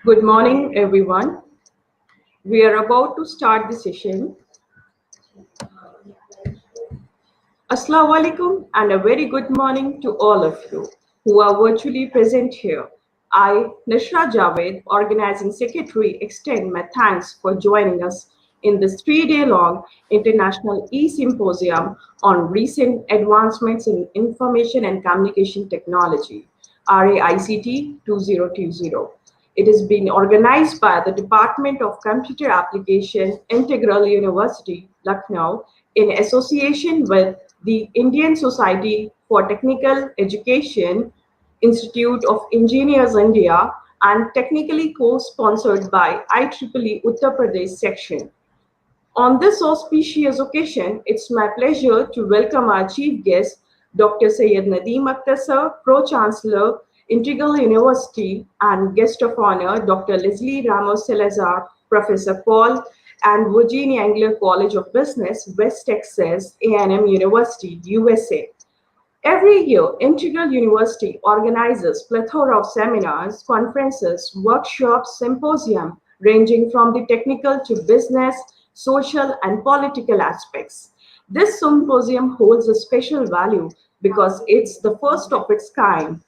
Good morning, everyone. We are about to start the session. Assalamu alaikum and a very good morning to all of you who are virtually present here. I, Nashra Javed, Organizing Secretary, extend my thanks for joining us in this 3-day-long International E-Symposium on Recent Advancements in Information and Communication Technology, RAICT 2020. It is being organized by the Department of Computer Application, Integral University, Lucknow, in association with the Indian Society for Technical Education, Institute of Engineers India, and technically co-sponsored by IEEE Uttar Pradesh section. On this auspicious occasion, it's my pleasure to welcome our chief guest, Dr. Syed Nadeem Akhtar Sir, Pro-Chancellor, Integral University, and guest of honor, Dr. Leslie Ramos Salazar, Professor Paul, and Virginia Engler College of Business, West Texas, A&M University, USA. Every year, Integral University organizes plethora of seminars, conferences, workshops, symposium, ranging from the technical to business, social, and political aspects. This symposium holds a special value because it's the first of its kind,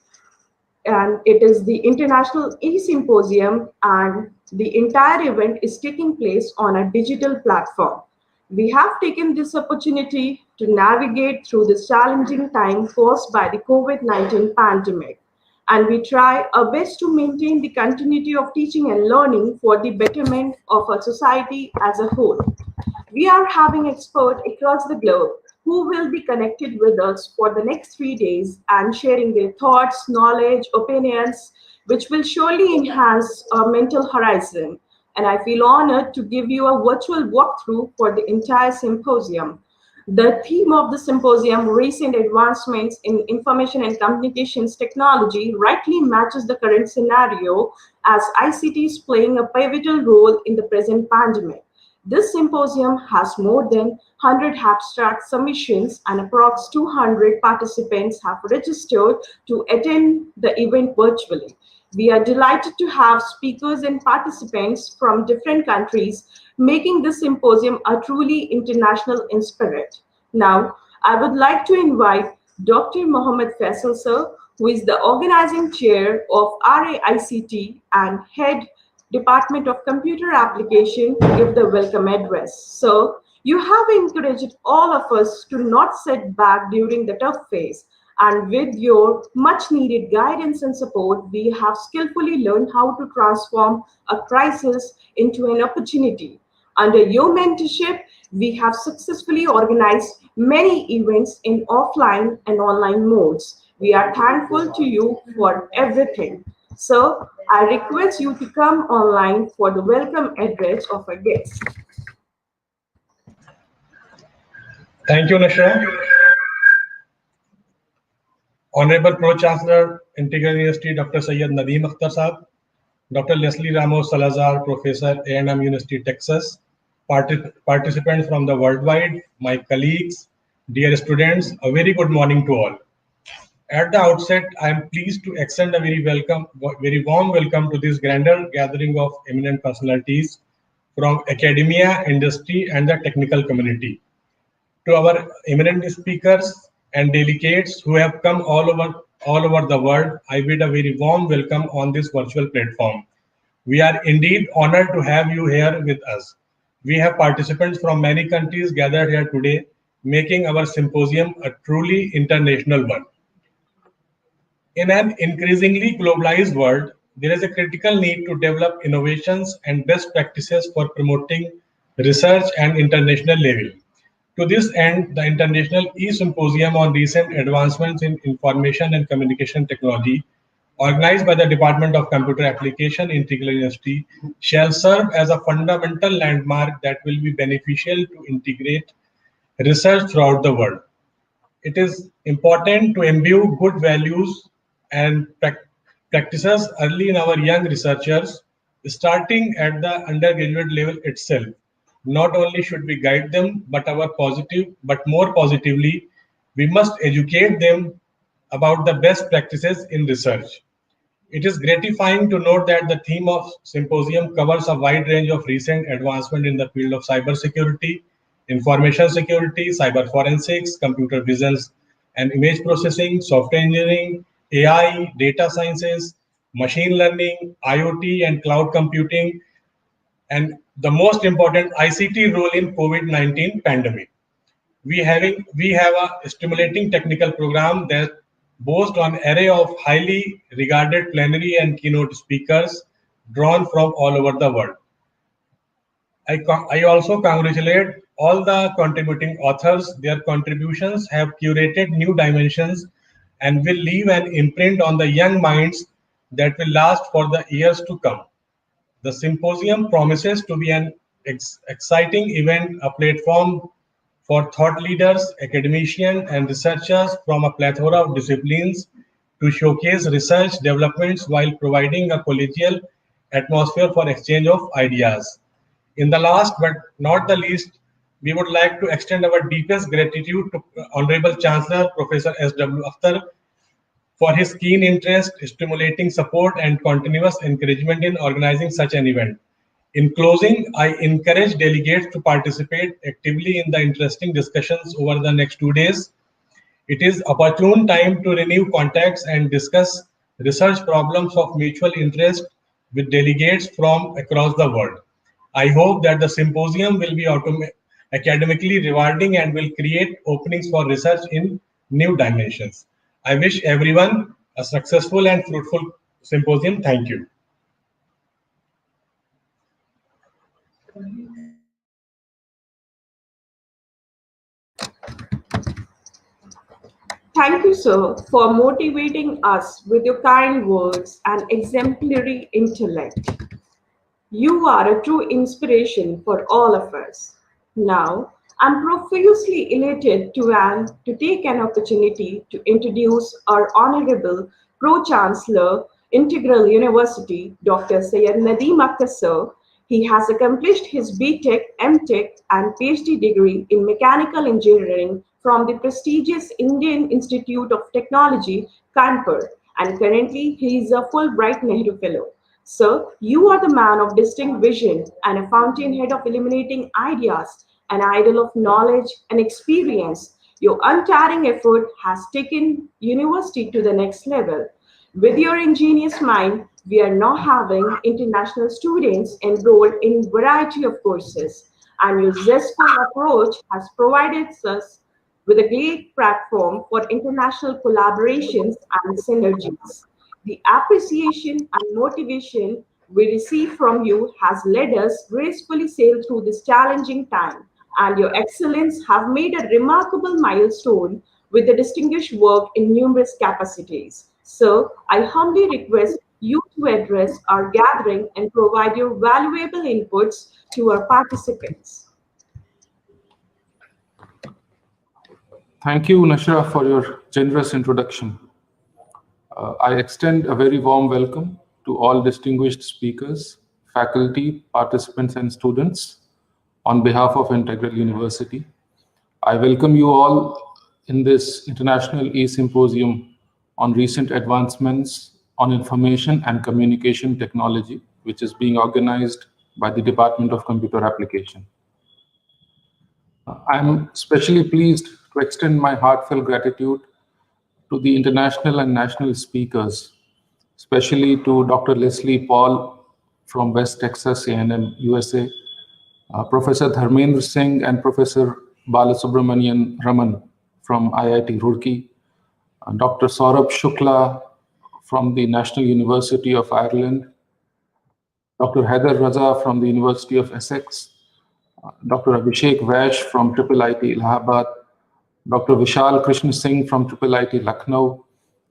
and it is the International E-Symposium, and the entire event is taking place on a digital platform. We have taken this opportunity to navigate through this challenging time caused by the COVID-19 pandemic, and we try our best to maintain the continuity of teaching and learning for the betterment of our society as a whole. We are having experts across the globe who will be connected with us for the next 3 days and sharing their thoughts, knowledge, opinions, which will surely enhance our mental horizon. And I feel honored to give you a virtual walkthrough for the entire symposium. The theme of the symposium, Recent Advancements in Information and Communications Technology, rightly matches the current scenario as ICT is playing a pivotal role in the present pandemic. This symposium has more than 100 abstract submissions, and approx 200 participants have registered to attend the event virtually. We are delighted to have speakers and participants from different countries, making this symposium a truly international in spirit. Now, I would like to invite Dr. Mohammed Faisal Sir, who is the organizing chair of RAICT and head Department of Computer Application, to give the welcome address. So, you have encouraged all of us to not sit back during the tough phase. And with your much needed guidance and support, we have skillfully learned how to transform a crisis into an opportunity. Under your mentorship, we have successfully organized many events in offline and online modes. We are thankful to you for everything. So, I request you to come online for the welcome address of our guests. Thank you, Nashra. Honorable Pro-Chancellor, Integral University, Dr. Syed Nadeem Akhtar Saab, Dr. Leslie Ramos Salazar, Professor, A&M University, Texas, participants from the worldwide, my colleagues, dear students, a very good morning to all. At the outset, I am pleased to extend a very warm welcome to this grander gathering of eminent personalities from academia, industry, and the technical community. To our eminent speakers and delegates who have come all over the world, I bid a very warm welcome on this virtual platform. We are indeed honored to have you here with us. We have participants from many countries gathered here today, making our symposium a truly international one. In an increasingly globalized world, there is a critical need to develop innovations and best practices for promoting research and international level. To this end, the International E-Symposium on Recent Advancements in Information and Communication Technology, organized by the Department of Computer Application, Integral University, shall serve as a fundamental landmark that will be beneficial to integrate research throughout the world. It is important to imbue good values and practices early in our young researchers, starting at the undergraduate level itself. Not only should we guide them, but more positively, we must educate them about the best practices in research. It is gratifying to note that the theme of symposium covers a wide range of recent advancement in the field of cybersecurity, information security, cyber forensics, computer vision and image processing, software engineering, AI, data sciences, machine learning, IoT, and cloud computing, and the most important ICT role in COVID-19 pandemic. We have a stimulating technical program that boasts an array of highly regarded plenary and keynote speakers drawn from all over the world. I also congratulate all the contributing authors. Their contributions have curated new dimensions and will leave an imprint on the young minds that will last for the years to come. The symposium promises to be an exciting event, a platform for thought leaders, academicians, and researchers from a plethora of disciplines to showcase research developments while providing a collegial atmosphere for exchange of ideas. In the last but not the least, we would like to extend our deepest gratitude to Honorable Chancellor Professor S.W. Akhtar for his keen interest, stimulating support, and continuous encouragement in organizing such an event. In closing, I encourage delegates to participate actively in the interesting discussions over the next 2 days. It is opportune time to renew contacts and discuss research problems of mutual interest with delegates from across the world. I hope that the symposium will be academically rewarding and will create openings for research in new dimensions. I wish everyone a successful and fruitful symposium. Thank you. Thank you, sir, for motivating us with your kind words and exemplary intellect. You are a true inspiration for all of us. Now, I'm profusely elated to take an opportunity to introduce our Honorable Pro-Chancellor, Integral University, Dr. Syed Nadeem Akhtar sir. He has accomplished his BTech, MTech, and PhD degree in mechanical engineering from the prestigious Indian Institute of Technology, Kanpur, and currently he is a Fulbright Nehru Fellow. Sir, you are the man of distinct vision and a fountainhead of illuminating ideas, an idol of knowledge and experience. Your untiring effort has taken university to the next level. With your ingenious mind, we are now having international students enrolled in variety of courses, and your zestful approach has provided us with a great platform for international collaborations and synergies. The appreciation and motivation we receive from you has led us gracefully sail through this challenging time, and your excellence have made a remarkable milestone with the distinguished work in numerous capacities. Sir, I humbly request you to address our gathering and provide your valuable inputs to our participants. Thank you, Nasha, for your generous introduction. I extend a very warm welcome to all distinguished speakers, faculty, participants, and students on behalf of Integral University. I welcome you all in this International E-Symposium on recent advancements on information and communication technology, which is being organized by the Department of Computer Application. I'm especially pleased to extend my heartfelt gratitude to the international and national speakers, especially to Dr. Leslie Paul from West Texas A&M, USA, Professor Dharmendra Singh and Professor Balasubramanian Raman from IIT Roorkee, Dr. Saurabh Shukla from the National University of Ireland, Dr. Haider Raza from the University of Essex, Dr. Abhishek Vaish from IIIT Allahabad, Dr. Vishal Krishna Singh from IIIT Lucknow,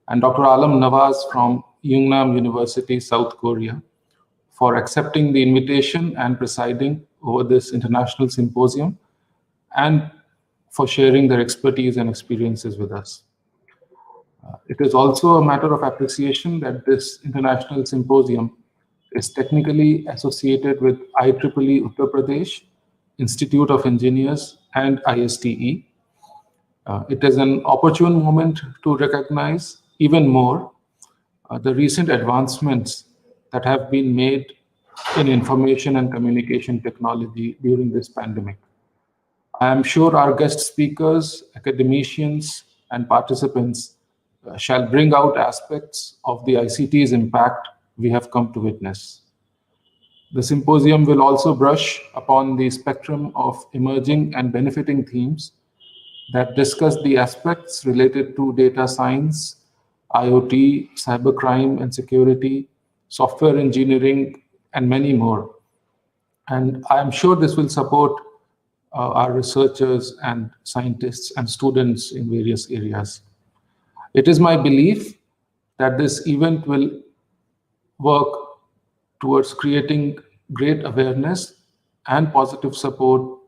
and Dr. Alam Nawaz from Yungnam University, South Korea, for accepting the invitation and presiding over this international symposium and for sharing their expertise and experiences with us. It is also a matter of appreciation that this international symposium is technically associated with IEEE Uttar Pradesh, Institute of Engineers, and ISTE, It is an opportune moment to recognize even more the recent advancements that have been made in information and communication technology during this pandemic. I am sure our guest speakers, academicians, and participants shall bring out aspects of the ICT's impact we have come to witness. The symposium will also brush upon the spectrum of emerging and benefiting themes that discuss the aspects related to data science, IoT, cybercrime and security, software engineering, and many more. And I'm sure this will support our researchers and scientists and students in various areas. It is my belief that this event will work towards creating great awareness and positive support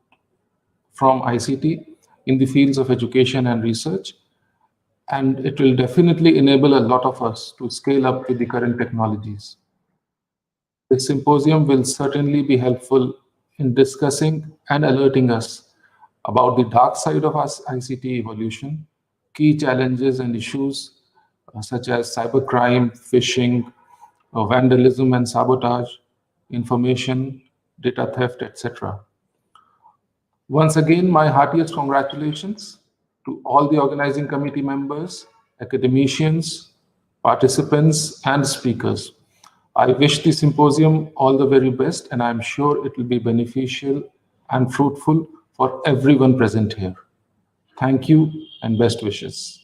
from ICT in the fields of education and research. And it will definitely enable a lot of us to scale up with the current technologies. This symposium will certainly be helpful in discussing and alerting us about the dark side of our ICT evolution, key challenges and issues such as cybercrime, phishing, vandalism and sabotage, information, data theft, etc. Once again, my heartiest congratulations to all the organizing committee members, academicians, participants, and speakers. I wish the symposium all the very best, and I'm sure it will be beneficial and fruitful for everyone present here. Thank you and best wishes.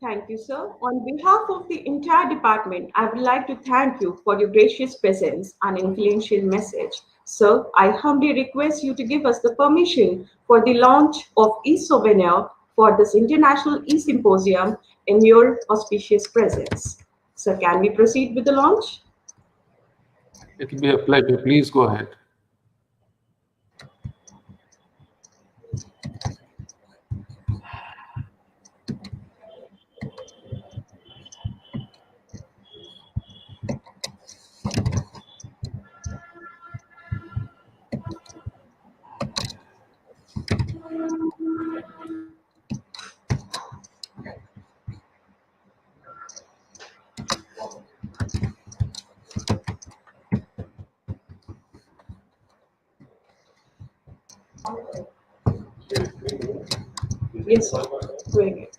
Thank you, sir. On behalf of the entire department, I would like to thank you for your gracious presence and influential message. Sir, I humbly request you to give us the permission for the launch of e-souvenir for this International E-Symposium in your auspicious presence. Sir, can we proceed with the launch? It will be a pleasure. Please go ahead. Yes, sir. Doing it.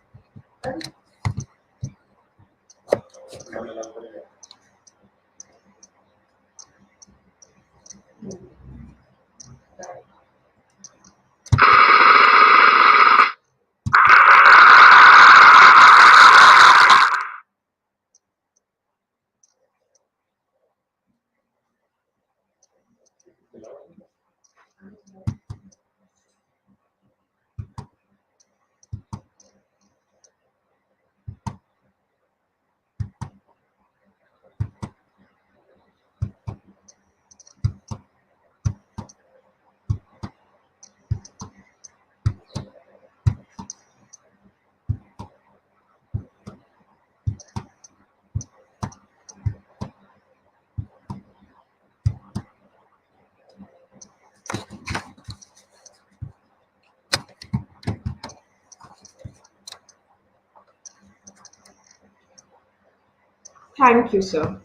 Thank you, sir.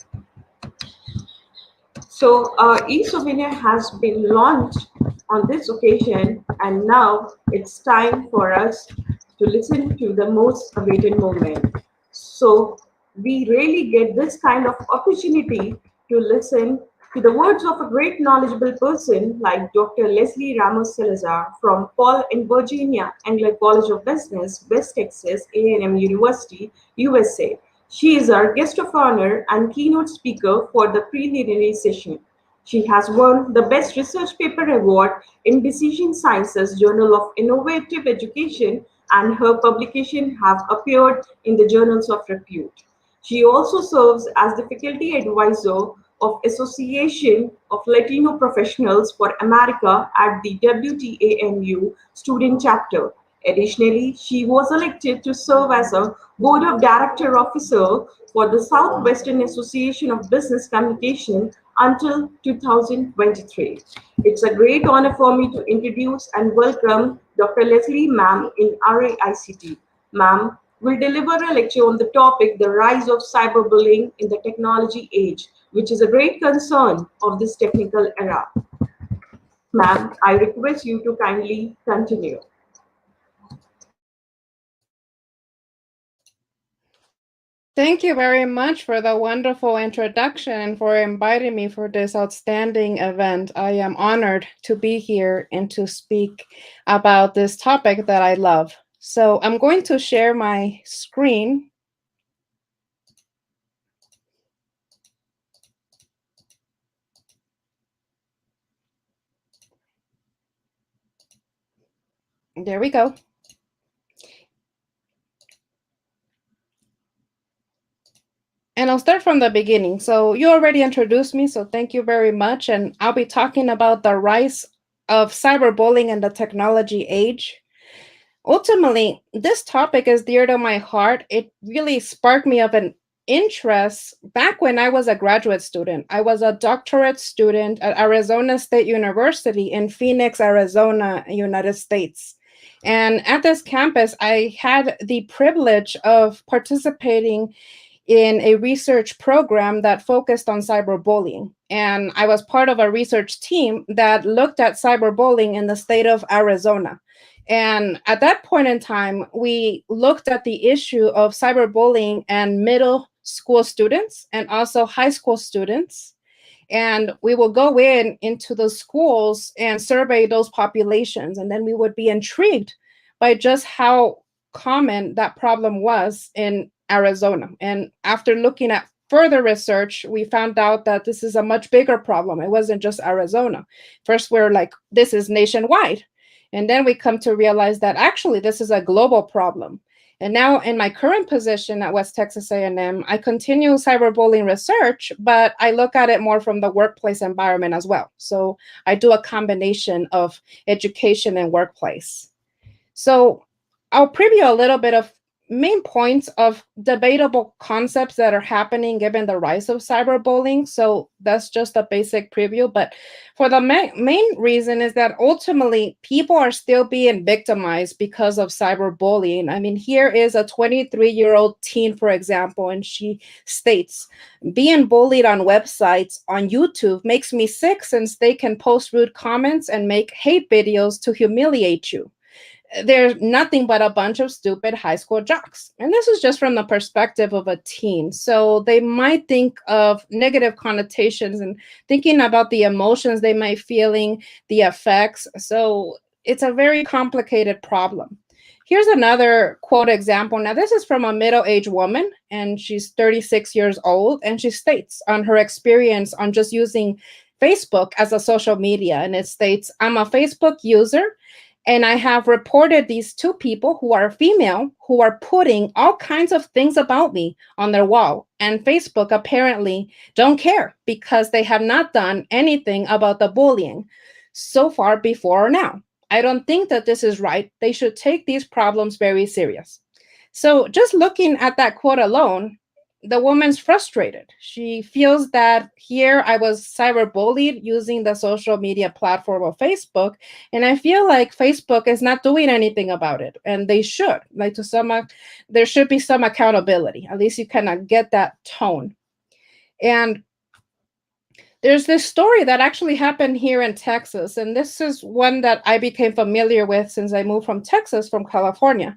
So, e-souvenir has been launched on this occasion, and now it's time for us to listen to the most awaited moment. So, we really get this kind of opportunity to listen to the words of a great knowledgeable person like Dr. Leslie Ramos Salazar from Paul in Virginia, Engler College of Business, West Texas, A&M University, USA. She is our guest of honor and keynote speaker for the preliminary session. She has won the Best Research Paper Award in Decision Sciences Journal of Innovative Education, and her publications have appeared in the journals of repute. She also serves as the faculty advisor of Association of Latino Professionals for America at the WTAMU student chapter. Additionally, she was elected to serve as a Board of Director Officer for the Southwestern Association of Business Communication until 2023. It's a great honor for me to introduce and welcome Dr. Leslie Ma'am in RAICT. Ma'am will deliver a lecture on the topic The Rise of Cyberbullying in the Technology Age, which is a great concern of this technical era. Ma'am, I request you to kindly continue. Thank you very much for the wonderful introduction and for inviting me for this outstanding event. I am honored to be here and to speak about this topic that I love. So I'm going to share my screen. There we go. And I'll start from the beginning. So you already introduced me, so thank you very much. And I'll be talking about the rise of cyberbullying in the technology age. Ultimately, this topic is dear to my heart. It really sparked me of an interest back when I was a graduate student. I was a doctorate student at Arizona State University in Phoenix, Arizona, United States. And at this campus, I had the privilege of participating in a research program that focused on cyberbullying. And I was part of a research team that looked at cyberbullying in the state of Arizona. And at that point in time, we looked at the issue of cyberbullying and middle school students and also high school students. And we will go into the schools and survey those populations. And then we would be intrigued by just how common that problem was in Arizona. And after looking at further research, we found out that this is a much bigger problem. It wasn't just Arizona. First, we're like, this is nationwide. And then we come to realize that actually this is a global problem. And now in my current position at West Texas A&M, I continue cyberbullying research, but I look at it more from the workplace environment as well. So I do a combination of education and workplace. So I'll preview a little bit of main points of debatable concepts that are happening given the rise of cyberbullying. So that's just a basic preview. But for the main reason is that ultimately people are still being victimized because of cyberbullying. I mean, here is a 23-year-old teen, for example, and she states, being bullied on websites on YouTube makes me sick since they can post rude comments and make hate videos to humiliate you. They're nothing but a bunch of stupid high school jocks. And this is just from the perspective of a teen. So they might think of negative connotations and thinking about the emotions they might feeling, the effects. So it's a very complicated problem. Here's another quote example. Now, this is from a middle-aged woman, and she's 36 years old, and she states on her experience on just using Facebook as a social media. And it states, I'm a Facebook user, and I have reported these two people who are female who are putting all kinds of things about me on their wall. And Facebook apparently don't care because they have not done anything about the bullying so far before or now. I don't think that this is right. They should take these problems very serious. So just looking at that quote alone, the woman's frustrated. She feels that here I was cyberbullied using the social media platform of Facebook, and I feel like Facebook is not doing anything about it, and they should. Like there should be some accountability. At least you cannot get that tone. And there's this story that actually happened here in Texas, and this is one that I became familiar with since I moved from Texas, from California.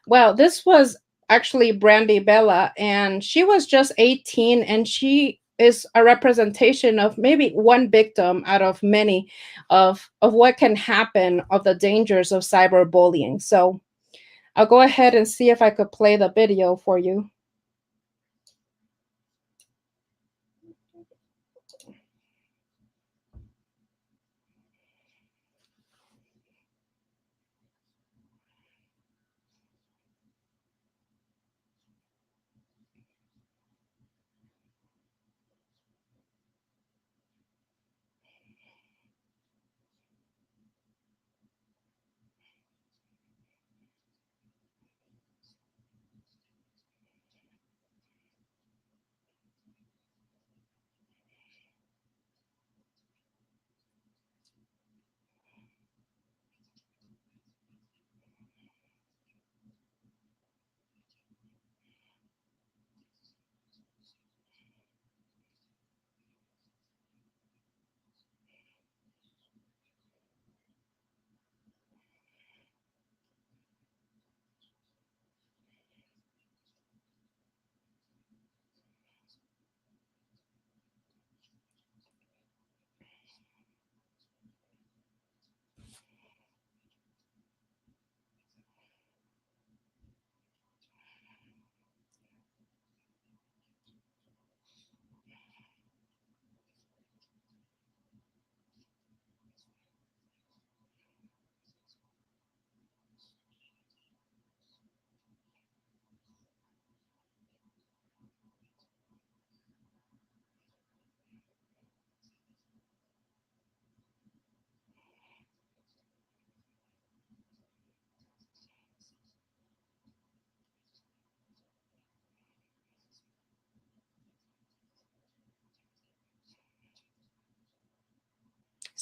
Well, this was actually Brandy Bella, and she was just 18, and she is a representation of maybe one victim out of many of what can happen, of the dangers of cyberbullying. So I'll go ahead and see if I could play the video for you.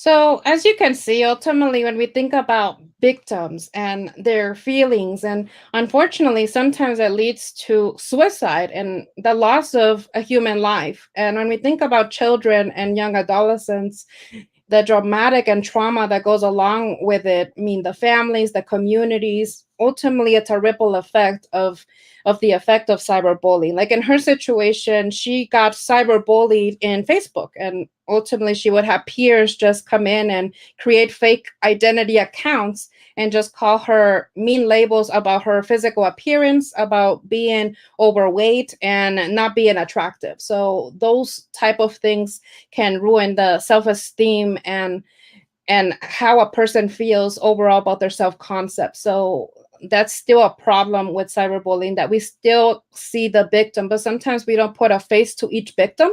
So, as you can see, ultimately, when we think about victims and their feelings, and unfortunately, sometimes it leads to suicide and the loss of a human life. And when we think about children and young adolescents, the dramatic and trauma that goes along with it, I mean, the families, the communities, ultimately, it's a ripple effect of the effect of cyberbullying. Like in her situation, she got cyberbullied in Facebook, and ultimately she would have peers just come in and create fake identity accounts and just call her mean labels about her physical appearance, about being overweight and not being attractive. So those type of things can ruin the self-esteem and how a person feels overall about their self-concept. So that's still a problem with cyberbullying, that we still see the victim, but sometimes we don't put a face to each victim.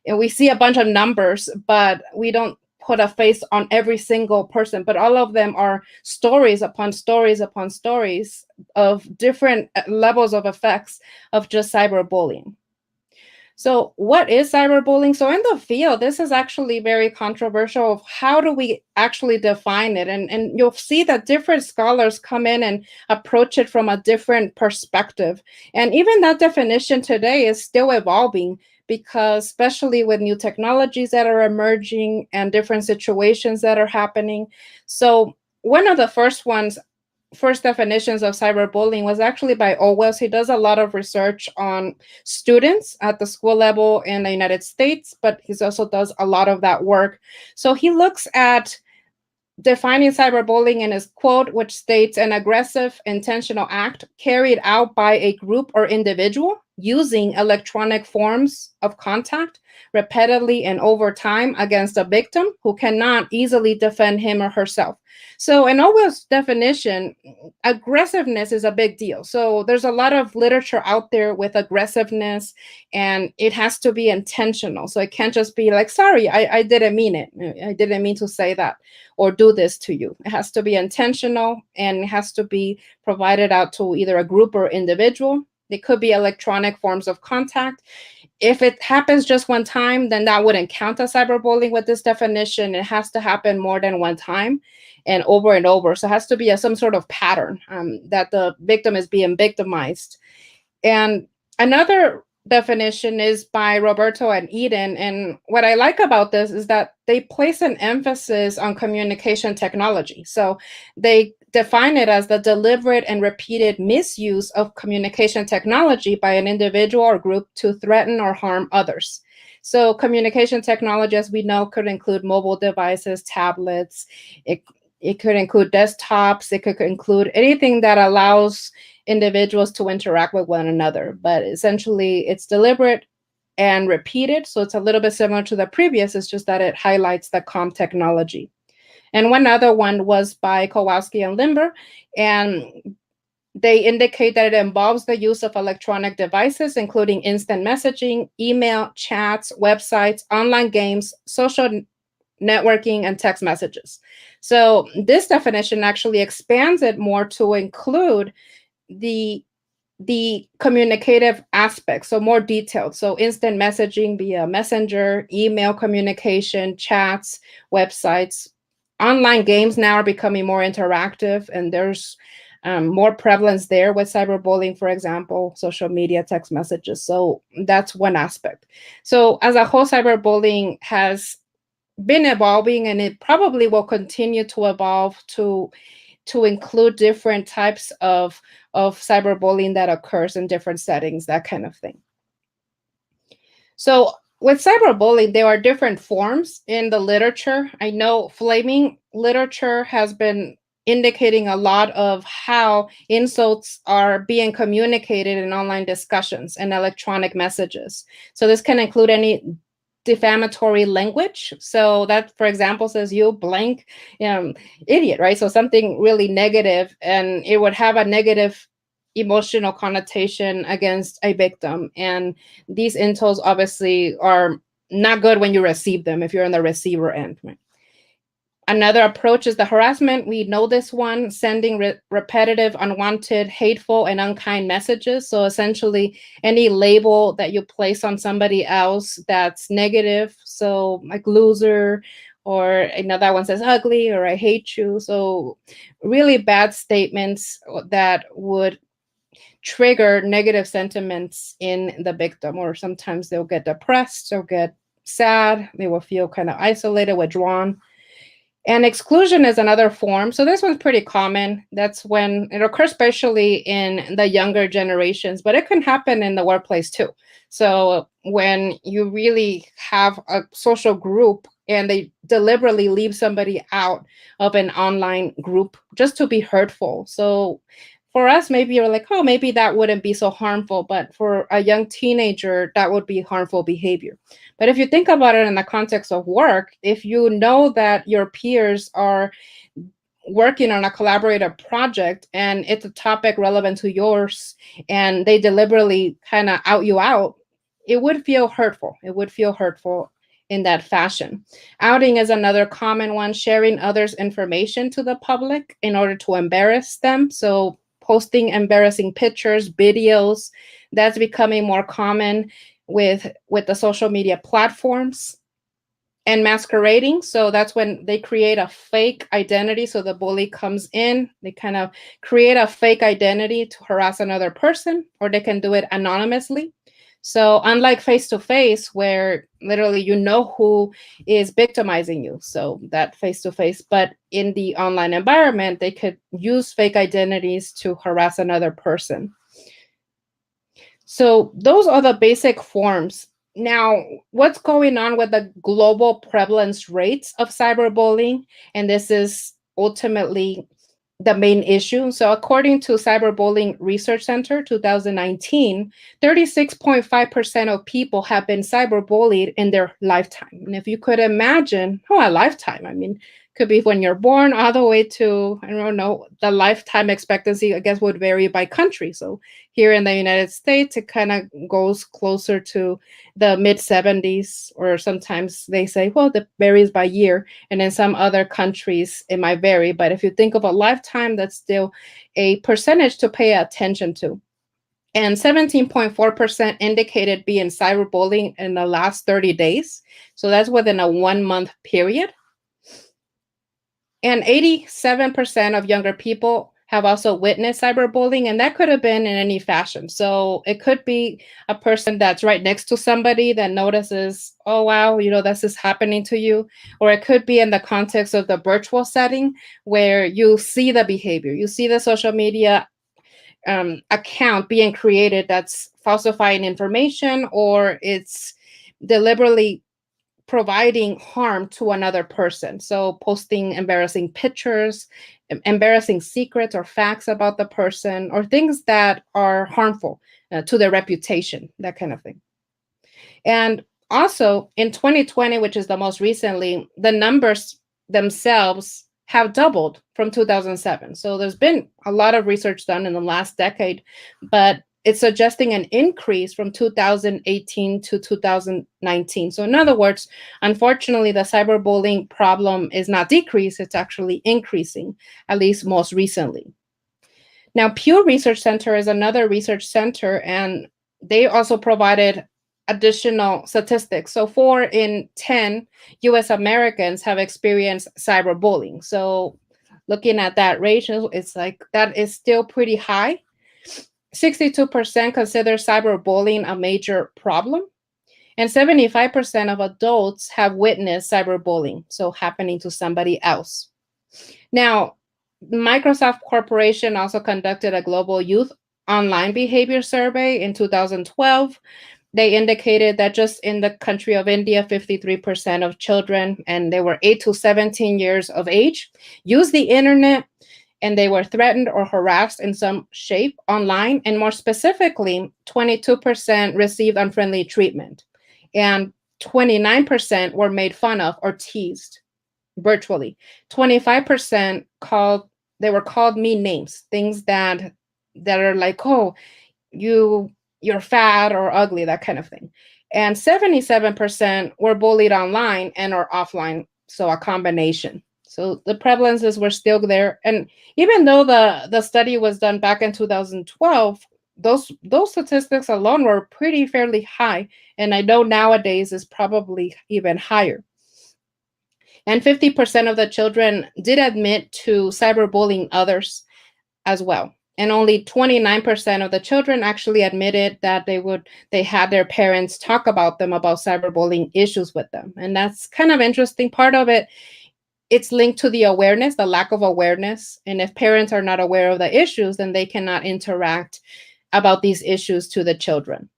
And we see a bunch of numbers, but we don't put a face on every single person. But all of them are stories upon stories upon stories of different levels of effects of just cyberbullying. So, what is cyberbullying? So, in the field, this is actually very controversial of how do we actually define it. And you'll see that different scholars come in and approach it from a different perspective. And even that definition today is still evolving because, especially with new technologies that are emerging and different situations that are happening. So, one of the first definitions of cyberbullying was actually by Owens. He does a lot of research on students at the school level in the United States, but he also does a lot of that work. So he looks at defining cyberbullying in his quote, which states an aggressive, intentional act carried out by a group or individual using electronic forms of contact repeatedly and over time against a victim who cannot easily defend him or herself. So, in Orwell's definition, aggressiveness is a big deal. So, there's a lot of literature out there with aggressiveness, and it has to be intentional. So, it can't just be like, sorry, I didn't mean it. I didn't mean to say that or do this to you. It has to be intentional and it has to be provided out to either a group or individual. It could be electronic forms of contact. If it happens just one time, then that wouldn't count as cyberbullying with this definition. It has to happen more than one time and over. So it has to be some sort of pattern that the victim is being victimized. And another definition is by Roberto and Eden. And what I like about this is that they place an emphasis on communication technology. So they define it as the deliberate and repeated misuse of communication technology by an individual or group to threaten or harm others. So communication technology, as we know, could include mobile devices, tablets, it could include desktops, it could include anything that allows individuals to interact with one another. But essentially, it's deliberate and repeated. So it's a little bit similar to the previous, it's just that it highlights the comm technology. And one other one was by Kowalski and Limber. And they indicate that it involves the use of electronic devices, including instant messaging, email, chats, websites, online games, social networking, and text messages. So this definition actually expands it more to include the communicative aspects, so more detailed. So instant messaging via messenger, email communication, chats, websites. Online games now are becoming more interactive, and there's more prevalence there with cyberbullying, for example, social media, text messages. So that's one aspect. So as a whole, cyberbullying has been evolving, and it probably will continue to evolve to include different types of cyberbullying that occurs in different settings, that kind of thing. So with cyberbullying, there are different forms in the literature. I know flaming literature has been indicating a lot of how insults are being communicated in online discussions and electronic messages. So this can include any defamatory language. So that, for example, says you blank idiot, right? So something really negative, and it would have a negative emotional connotation against a victim. And these insults obviously are not good when you receive them, if you're on the receiver end. Right? Another approach is the harassment. We know this one, sending repetitive, unwanted, hateful, and unkind messages. So essentially, any label that you place on somebody else that's negative, so like loser or that one says ugly, or I hate you. So really bad statements that would trigger negative sentiments in the victim, or sometimes they'll get depressed or get sad. They will feel kind of isolated, withdrawn. And exclusion is another form. So this one's pretty common. That's when it occurs, especially in the younger generations, but it can happen in the workplace too. So when you really have a social group and they deliberately leave somebody out of an online group just to be hurtful. So for us, maybe you're like, oh, maybe that wouldn't be so harmful. But for a young teenager, that would be harmful behavior. But if you think about it in the context of work, if you know that your peers are working on a collaborative project and it's a topic relevant to yours and they deliberately kind of out you out, it would feel hurtful. It would feel hurtful in that fashion. Outing is another common one, sharing others' information to the public in order to embarrass them. So posting embarrassing pictures, videos, that's becoming more common with the social media platforms. And masquerading, so that's when they create a fake identity. So the bully comes in, they kind of create a fake identity to harass another person, or they can do it anonymously. So unlike face-to-face, where literally you know who is victimizing you, so that face-to-face, but in the online environment, they could use fake identities to harass another person. So those are the basic forms. Now, what's going on with the global prevalence rates of cyberbullying? And this is ultimately the main issue. So according to Cyberbullying Research Center 2019, 36.5% of people have been cyberbullied in their lifetime. And if you could imagine, a lifetime, I mean, could be when you're born all the way to, I don't know, the lifetime expectancy, I guess, would vary by country. So here in the United States, it kind of goes closer to the mid 70s, or sometimes they say, well, it varies by year. And in some other countries, it might vary. But if you think of a lifetime, that's still a percentage to pay attention to. And 17.4% indicated being cyberbullying in the last 30 days. So that's within a 1 month period. And 87% of younger people have also witnessed cyberbullying, and that could have been in any fashion. So it could be a person that's right next to somebody that notices, oh, wow, this is happening to you. Or it could be in the context of the virtual setting where you see the behavior, you see the social media account being created that's falsifying information, or it's deliberately providing harm to another person. So posting embarrassing pictures, embarrassing secrets or facts about the person, or things that are harmful to their reputation, that kind of thing. And also in 2020, which is the most recently, the numbers themselves have doubled from 2007. So there's been a lot of research done in the last decade, but it's suggesting an increase from 2018 to 2019. So in other words, unfortunately, the cyberbullying problem is not decreased, it's actually increasing, at least most recently. Now, Pew Research Center is another research center, and they also provided additional statistics. So 4 in 10 US Americans have experienced cyberbullying. So looking at that ratio, it's like that is still pretty high. 62% consider cyberbullying a major problem, and 75% of adults have witnessed cyberbullying, so happening to somebody else. Now, Microsoft Corporation also conducted a global youth online behavior survey in 2012. They indicated that just in the country of India, 53% of children, and they were 8 to 17 years of age, use the internet, and they were threatened or harassed in some shape online. And more specifically, 22% received unfriendly treatment, and 29% were made fun of or teased virtually. 25% were called mean names, things that are like, oh, you're fat or ugly, that kind of thing. And 77% were bullied online and or offline, so a combination. So the prevalences were still there. And even though the study was done back in 2012, those statistics alone were fairly high. And I know nowadays is probably even higher. And 50% of the children did admit to cyberbullying others as well. And only 29% of the children actually admitted that they had their parents talk about them about cyberbullying issues with them. And that's kind of interesting. Part of it, it's linked to the awareness, the lack of awareness. And if parents are not aware of the issues, then they cannot interact about these issues to the children.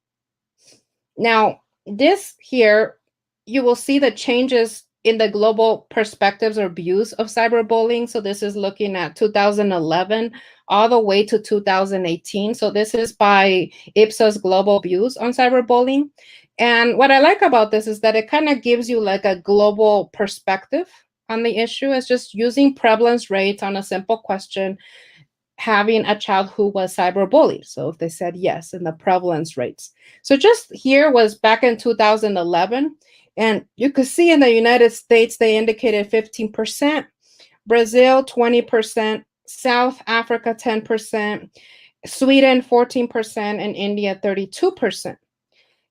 Now, this here, you will see the changes in the global perspectives or views of cyberbullying. So this is looking at 2011 all the way to 2018. So this is by Ipsos Global Views on Cyberbullying. And what I like about this is that it kind of gives you like a global perspective on the issue. It's just using prevalence rates on a simple question, having a child who was cyberbullied. So if they said yes, and the prevalence rates. So just here was back in 2011. And you could see in the United States, they indicated 15%, Brazil 20%, South Africa 10%, Sweden 14%, and India 32%.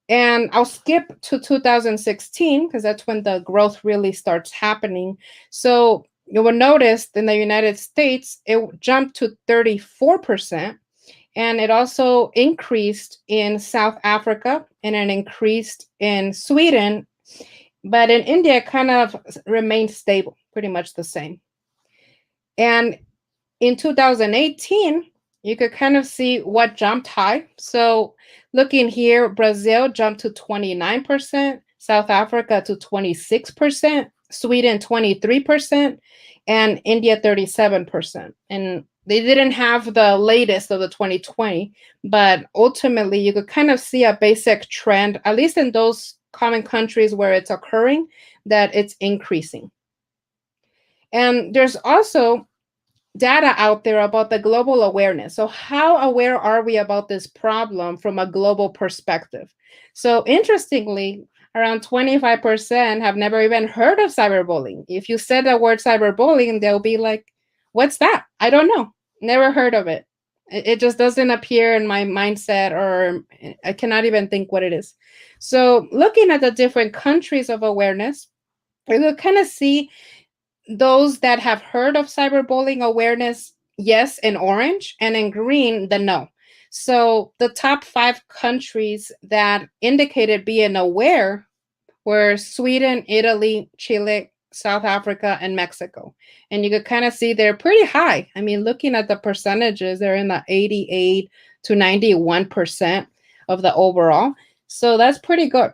And I'll skip to 2016 because that's when the growth really starts happening. So you will notice in the United States, it jumped to 34%. And it also increased in South Africa and it increased in Sweden. But in India, it kind of remained stable, pretty much the same. And in 2018, you could kind of see what jumped high. So looking here, Brazil jumped to 29%, South Africa to 26%, Sweden 23%, and India 37%. And they didn't have the latest of the 2020, but ultimately you could kind of see a basic trend, at least in those common countries where it's occurring, that it's increasing. And there's also data out there about the global awareness. So how aware are we about this problem from a global perspective? So interestingly, around 25% have never even heard of cyberbullying. If you said the word cyberbullying, they'll be like, what's that? I don't know. Never heard of it. It just doesn't appear in my mindset, or I cannot even think what it is. So looking at the different countries of awareness, we will kind of see those that have heard of cyberbullying awareness, yes, in orange, and in green, the no. So the top 5 countries that indicated being aware were Sweden, Italy, Chile, South Africa, and Mexico. And you could kind of see they're pretty high. I mean, looking at the percentages, they're in the 88 to 91% of the overall. So that's pretty good.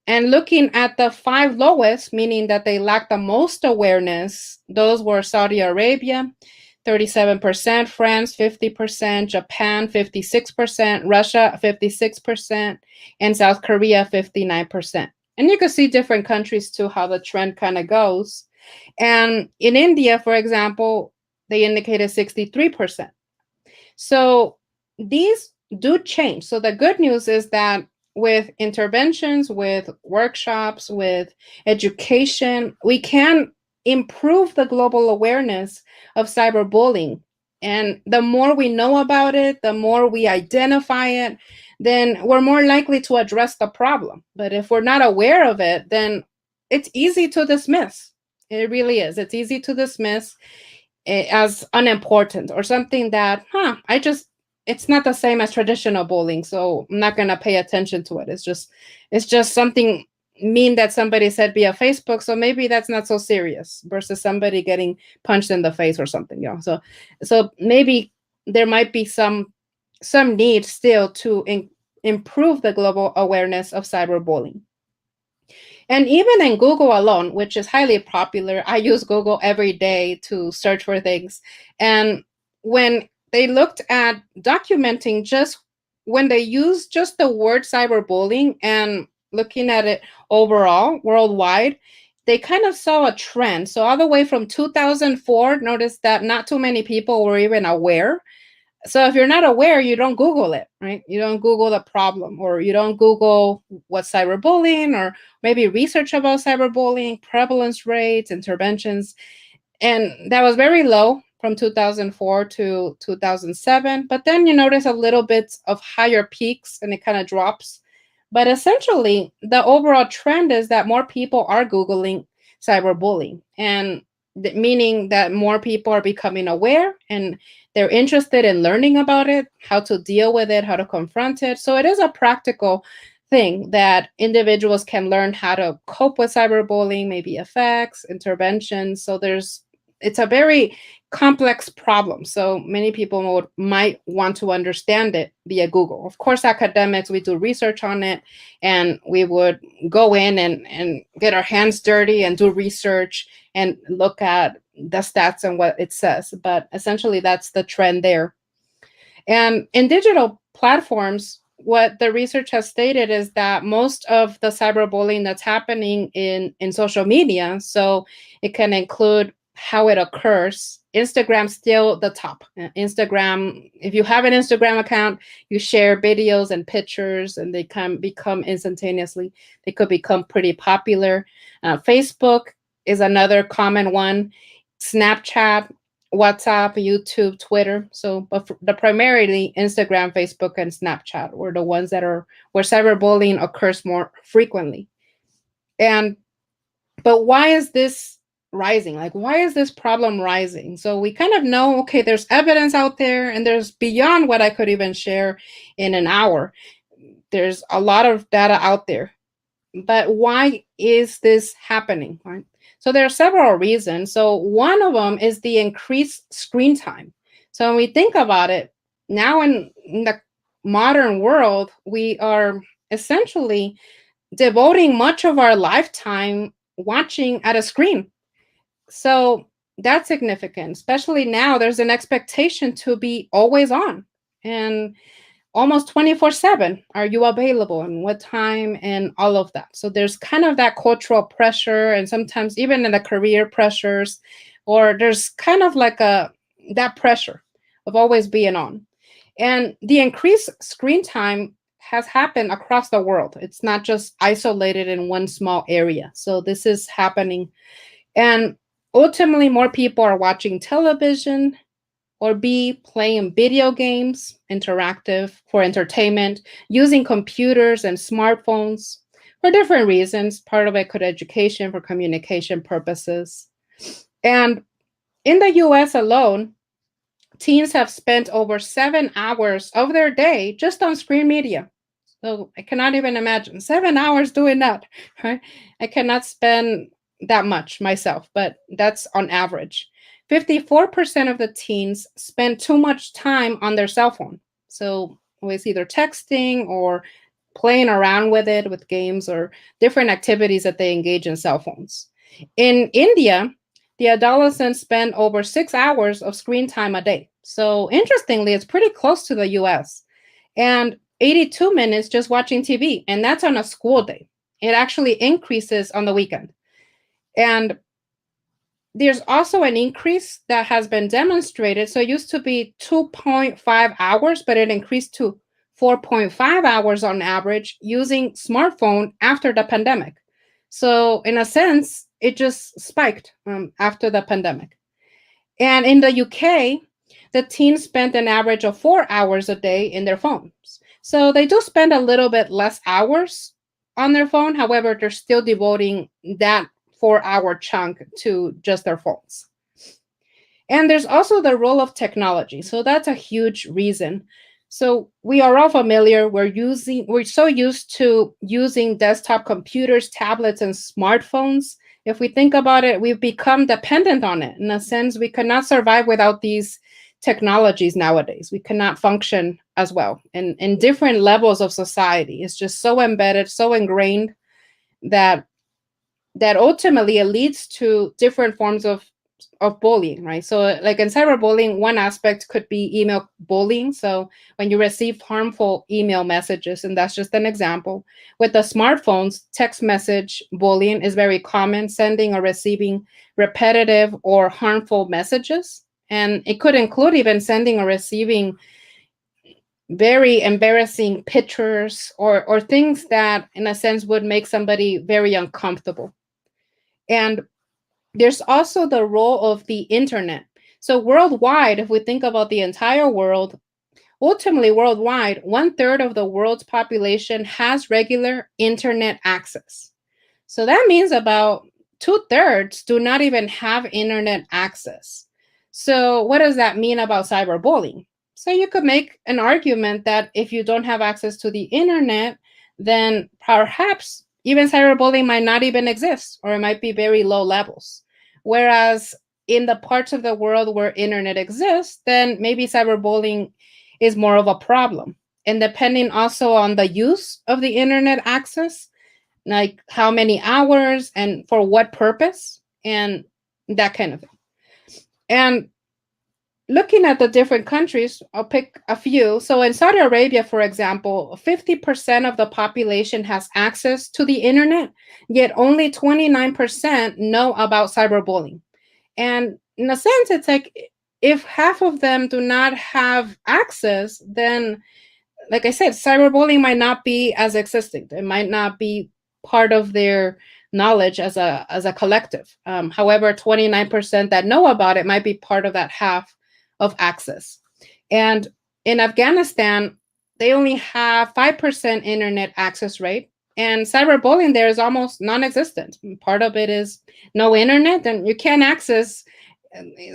And looking at the 5 lowest, meaning that they lack the most awareness, those were Saudi Arabia, 37%, France, 50%, Japan, 56%, Russia, 56%, and South Korea, 59%. And you can see different countries too, how the trend kind of goes. And in India, for example, they indicated 63%. So these do change. So the good news is that with interventions, with workshops, with education, we can improve the global awareness of cyberbullying. And the more we know about it, the more we identify it, then we're more likely to address the problem. But if we're not aware of it, then it's easy to dismiss. It really is. It's easy to dismiss it as unimportant or something that, it's not the same as traditional bullying, so I'm not gonna pay attention to it. It's just something mean that somebody said via Facebook, so maybe that's not so serious versus somebody getting punched in the face or something, So maybe there might be some need still to improve the global awareness of cyberbullying. And even in Google alone, which is highly popular, I use Google every day to search for things. And when they looked at documenting just when they used just the word cyberbullying and looking at it overall, worldwide, they kind of saw a trend. So all the way from 2004, notice that not too many people were even aware. So if you're not aware, you don't Google it, right? You don't Google the problem, or you don't Google what's cyberbullying, or maybe research about cyberbullying, prevalence rates, interventions. And that was very low from 2004 to 2007. But then you notice a little bit of higher peaks and it kind of drops. But essentially, the overall trend is that more people are Googling cyberbullying, and meaning that more people are becoming aware and they're interested in learning about it, how to deal with it, how to confront it. So it is a practical thing that individuals can learn how to cope with cyberbullying, maybe effects, interventions. So it's a very complex problem. So many people might want to understand it via Google. Of course, academics, we do research on it, and we would go in and get our hands dirty and do research and look at the stats and what it says. But essentially, that's the trend there. And in digital platforms, what the research has stated is that most of the cyberbullying that's happening in social media, so it can include how it occurs. Instagram's still the top. Instagram, if you have an Instagram account, you share videos and pictures, and they can become instantaneously, they could become pretty popular. Facebook is another common one. Snapchat, WhatsApp, YouTube, Twitter. So, but the primarily Instagram, Facebook, and Snapchat were the ones that are where cyberbullying occurs more frequently. But why is this rising? Like, why is this problem rising? So we kind of know, okay, there's evidence out there, and there's beyond what I could even share in an hour. There's a lot of data out there. But why is this happening? Right? So there are several reasons. So one of them is the increased screen time. So when we think about it, now in the modern world, we are essentially devoting much of our lifetime watching at a screen. So that's significant, especially now there's an expectation to be always on and almost 24/7. Are you available and what time and all of that? So there's kind of that cultural pressure, and sometimes even in the career pressures, or there's kind of like that pressure of always being on. And the increased screen time has happened across the world. It's not just isolated in one small area. So this is happening. And ultimately, more people are watching television or playing video games, interactive for entertainment, using computers and smartphones for different reasons. Part of it could education, for communication purposes. And in the US alone, teens have spent over 7 hours of their day just on screen media. So I cannot even imagine 7 hours doing that, right? I cannot spend that much myself, but that's on average. 54% of the teens spend too much time on their cell phone. So it's either texting or playing around with it with games or different activities that they engage in cell phones. In India, the adolescents spend over 6 hours of screen time a day. So interestingly, it's pretty close to the US. And 82 minutes just watching TV, and that's on a school day. It actually increases on the weekend. And there's also an increase that has been demonstrated. So it used to be 2.5 hours, but it increased to 4.5 hours on average using smartphone after the pandemic. So in a sense, it just spiked after the pandemic. And in the UK, the teens spent an average of 4 hours a day in their phones. So they do spend a little bit less hours on their phone. However, they're still devoting that 4-hour chunk to just their phones. And there's also the role of technology. So that's a huge reason. So we are all familiar. We're so used to using desktop computers, tablets, and smartphones. If we think about it, we've become dependent on it. In a sense, we cannot survive without these technologies nowadays. We cannot function as well in different levels of society. It's just so embedded, so ingrained that ultimately it leads to different forms of bullying, right? So like in cyberbullying, one aspect could be email bullying. So when you receive harmful email messages, and that's just an example. With the smartphones, text message bullying is very common, sending or receiving repetitive or harmful messages. And it could include even sending or receiving very embarrassing pictures or things that in a sense would make somebody very uncomfortable. And there's also the role of the internet. So worldwide, if we think about the entire world, ultimately worldwide, 1/3 of the world's population has regular internet access. So that means about 2/3 do not even have internet access. So what does that mean about cyberbullying? So you could make an argument that if you don't have access to the internet, then perhaps even cyberbullying might not even exist, or it might be very low levels. Whereas in the parts of the world where internet exists, then maybe cyberbullying is more of a problem. And depending also on the use of the internet access, like how many hours and for what purpose, and that kind of thing. And looking at the different countries, I'll pick a few. So in Saudi Arabia, for example, 50% of the population has access to the internet, yet only 29% know about cyberbullying. And in a sense, it's like if half of them do not have access, then, like I said, cyberbullying might not be as existing. It might not be part of their knowledge as a collective. However, 29% that know about it might be part of that half of access. And in Afghanistan, they only have 5% internet access rate, and cyberbullying there is almost non-existent. Part of it is no internet, and you can't access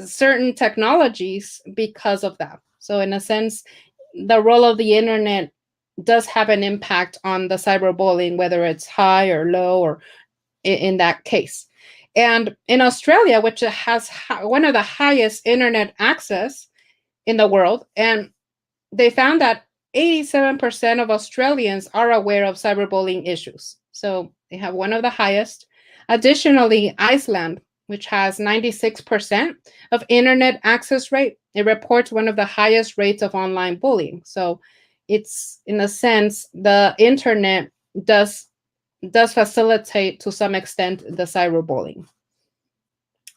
certain technologies because of that. So in a sense, the role of the internet does have an impact on the cyberbullying, whether it's high or low, or in that case. And in Australia, which has one of the highest internet access in the world, and they found that 87% of Australians are aware of cyberbullying issues. So they have one of the highest. Additionally, Iceland, which has 96% of internet access rate, it reports one of the highest rates of online bullying. So it's, in a sense, the internet does facilitate to some extent the cyberbullying.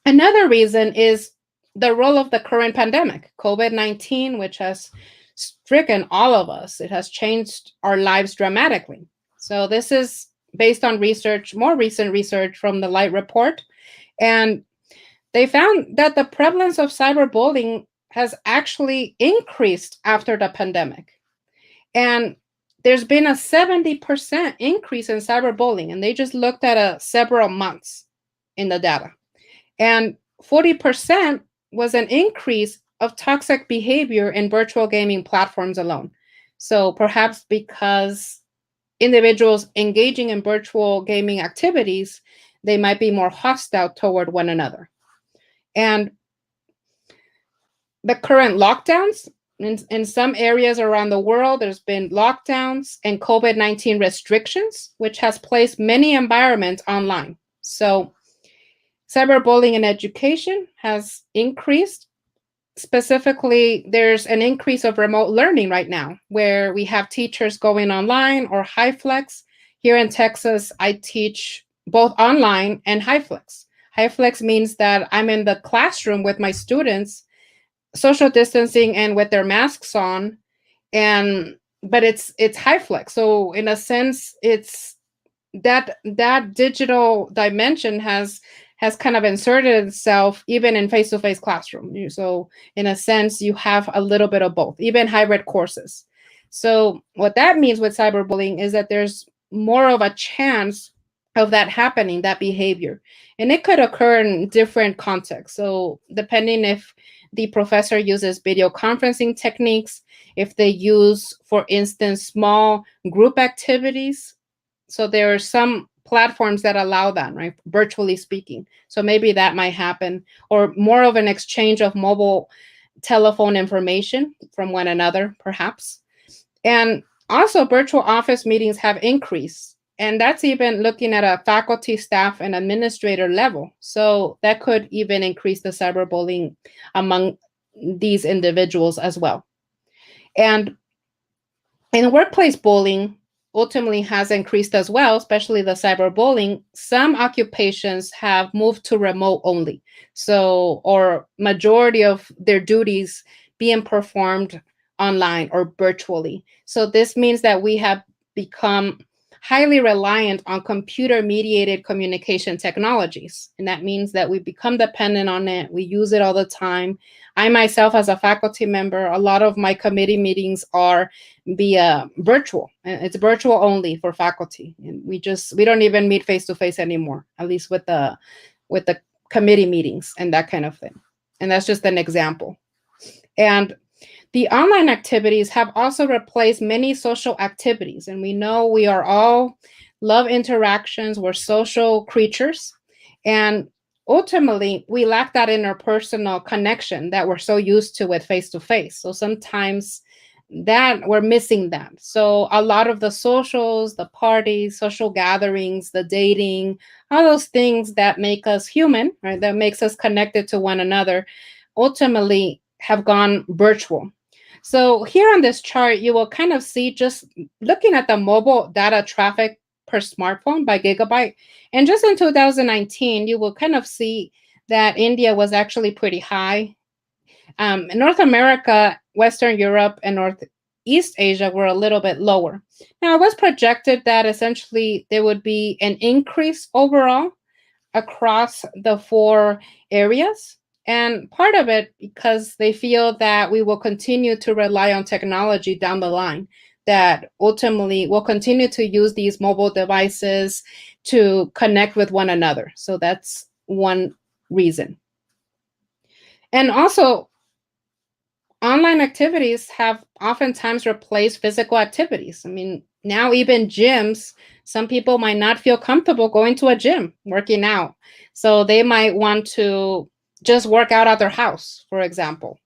Another reason is the role of the current pandemic, COVID-19, which has stricken all of us. It has changed our lives dramatically. So this is based on research, more recent research from the Light Report. And they found that the prevalence of cyberbullying has actually increased after the pandemic. And there's been a 70% increase in cyberbullying, and they just looked at several months in the data. And 40% was an increase of toxic behavior in virtual gaming platforms alone. So perhaps because individuals engaging in virtual gaming activities, they might be more hostile toward one another. And the current lockdowns, in some areas around the world, there's been lockdowns and COVID-19 restrictions, which has placed many environments online. So cyberbullying in education has increased. Specifically, there's an increase of remote learning right now, where we have teachers going online or HighFlex. Here in Texas, I teach both online and HighFlex. HighFlex means that I'm in the classroom with my students, social distancing and with their masks on, but it's HighFlex. So in a sense, it's that digital dimension has kind of inserted itself even in face-to-face classroom. So in a sense, you have a little bit of both, even hybrid courses. So what that means with cyberbullying is that there's more of a chance of that happening, that behavior. And it could occur in different contexts. So depending if the professor uses video conferencing techniques, if they use, for instance, small group activities. So there are some platforms that allow that, right? Virtually speaking. So maybe that might happen, or more of an exchange of mobile telephone information from one another, perhaps. And also virtual office meetings have increased. And that's even looking at a faculty, staff, and administrator level. So that could even increase the cyberbullying among these individuals as well. And in workplace bullying, ultimately has increased as well, especially the cyberbullying. Some occupations have moved to remote only. So, or majority of their duties being performed online or virtually. So this means that we have become highly reliant on computer-mediated communication technologies. And that means that we become dependent on it. We use it all the time. I myself, as a faculty member, a lot of my committee meetings are via virtual. It's virtual only for faculty. And we don't even meet face-to-face anymore, at least with the committee meetings and that kind of thing. And that's just an example. And the online activities have also replaced many social activities. And we know we are all love interactions. We're social creatures. And ultimately, we lack that interpersonal connection that we're so used to with face-to-face. So sometimes that we're missing that. So a lot of the socials, the parties, social gatherings, the dating, all those things that make us human, right, that makes us connected to one another, ultimately have gone virtual. So here on this chart, you will kind of see, just looking at the mobile data traffic per smartphone by gigabyte. And just in 2019, you will kind of see that India was actually pretty high. North America, Western Europe, and Northeast Asia were a little bit lower. Now, it was projected that essentially there would be an increase overall across the 4 areas. And part of it because they feel that we will continue to rely on technology down the line, that ultimately we'll continue to use these mobile devices to connect with one another. So that's one reason. And also, online activities have oftentimes replaced physical activities. I mean, now even gyms, some people might not feel comfortable going to a gym, working out. So they might want to just work out at their house, for example.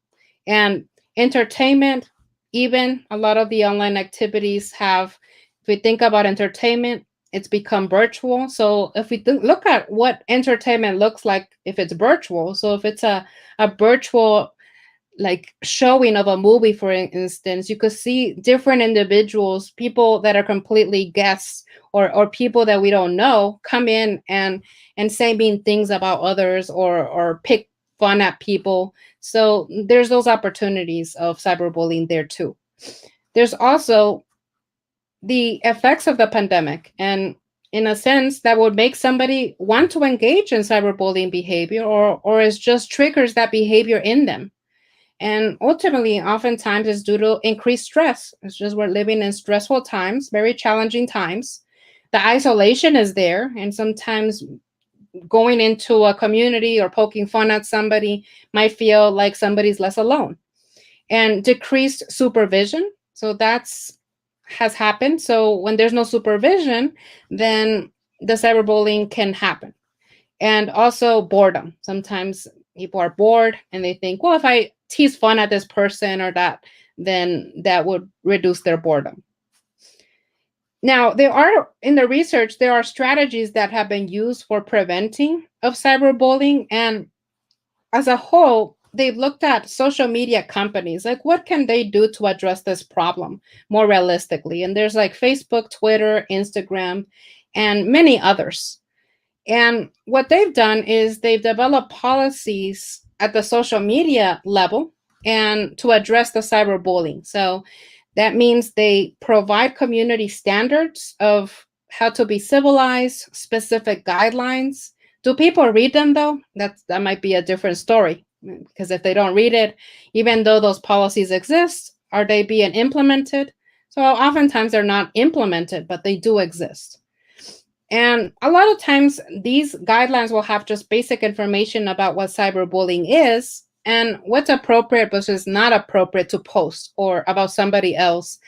And entertainment, even a lot of the online activities have, if we think about entertainment, it's become virtual. So if we look at what entertainment looks like if it's virtual, so if it's a virtual like showing of a movie, for instance, you could see different individuals, people that are completely guests or people that we don't know, come in and say mean things about others or pick fun at people. So there's those opportunities of cyberbullying there too. There's also the effects of the pandemic, and in a sense that would make somebody want to engage in cyberbullying behavior or is just triggers that behavior in them. And ultimately, oftentimes it's due to increased stress. It's just we're living in stressful times, very challenging times. The isolation is there, and sometimes going into a community or poking fun at somebody might feel like somebody's less alone. And decreased supervision. So has happened. So when there's no supervision, then the cyberbullying can happen. And also boredom. Sometimes people are bored and they think, well, if I tease fun at this person or that, then that would reduce their boredom. Now, in the research, there are strategies that have been used for preventing of cyberbullying. And as a whole, they've looked at social media companies, like what can they do to address this problem more realistically? And there's like Facebook, Twitter, Instagram, and many others. And what they've done is they've developed policies at the social media level and to address the cyberbullying. So that means they provide community standards of how to be civilized, specific guidelines. Do people read them though? That might be a different story, because if they don't read it, even though those policies exist, are they being implemented? So oftentimes they're not implemented, but they do exist. And a lot of times these guidelines will have just basic information about what cyberbullying is and what's appropriate versus not appropriate to post or about somebody else.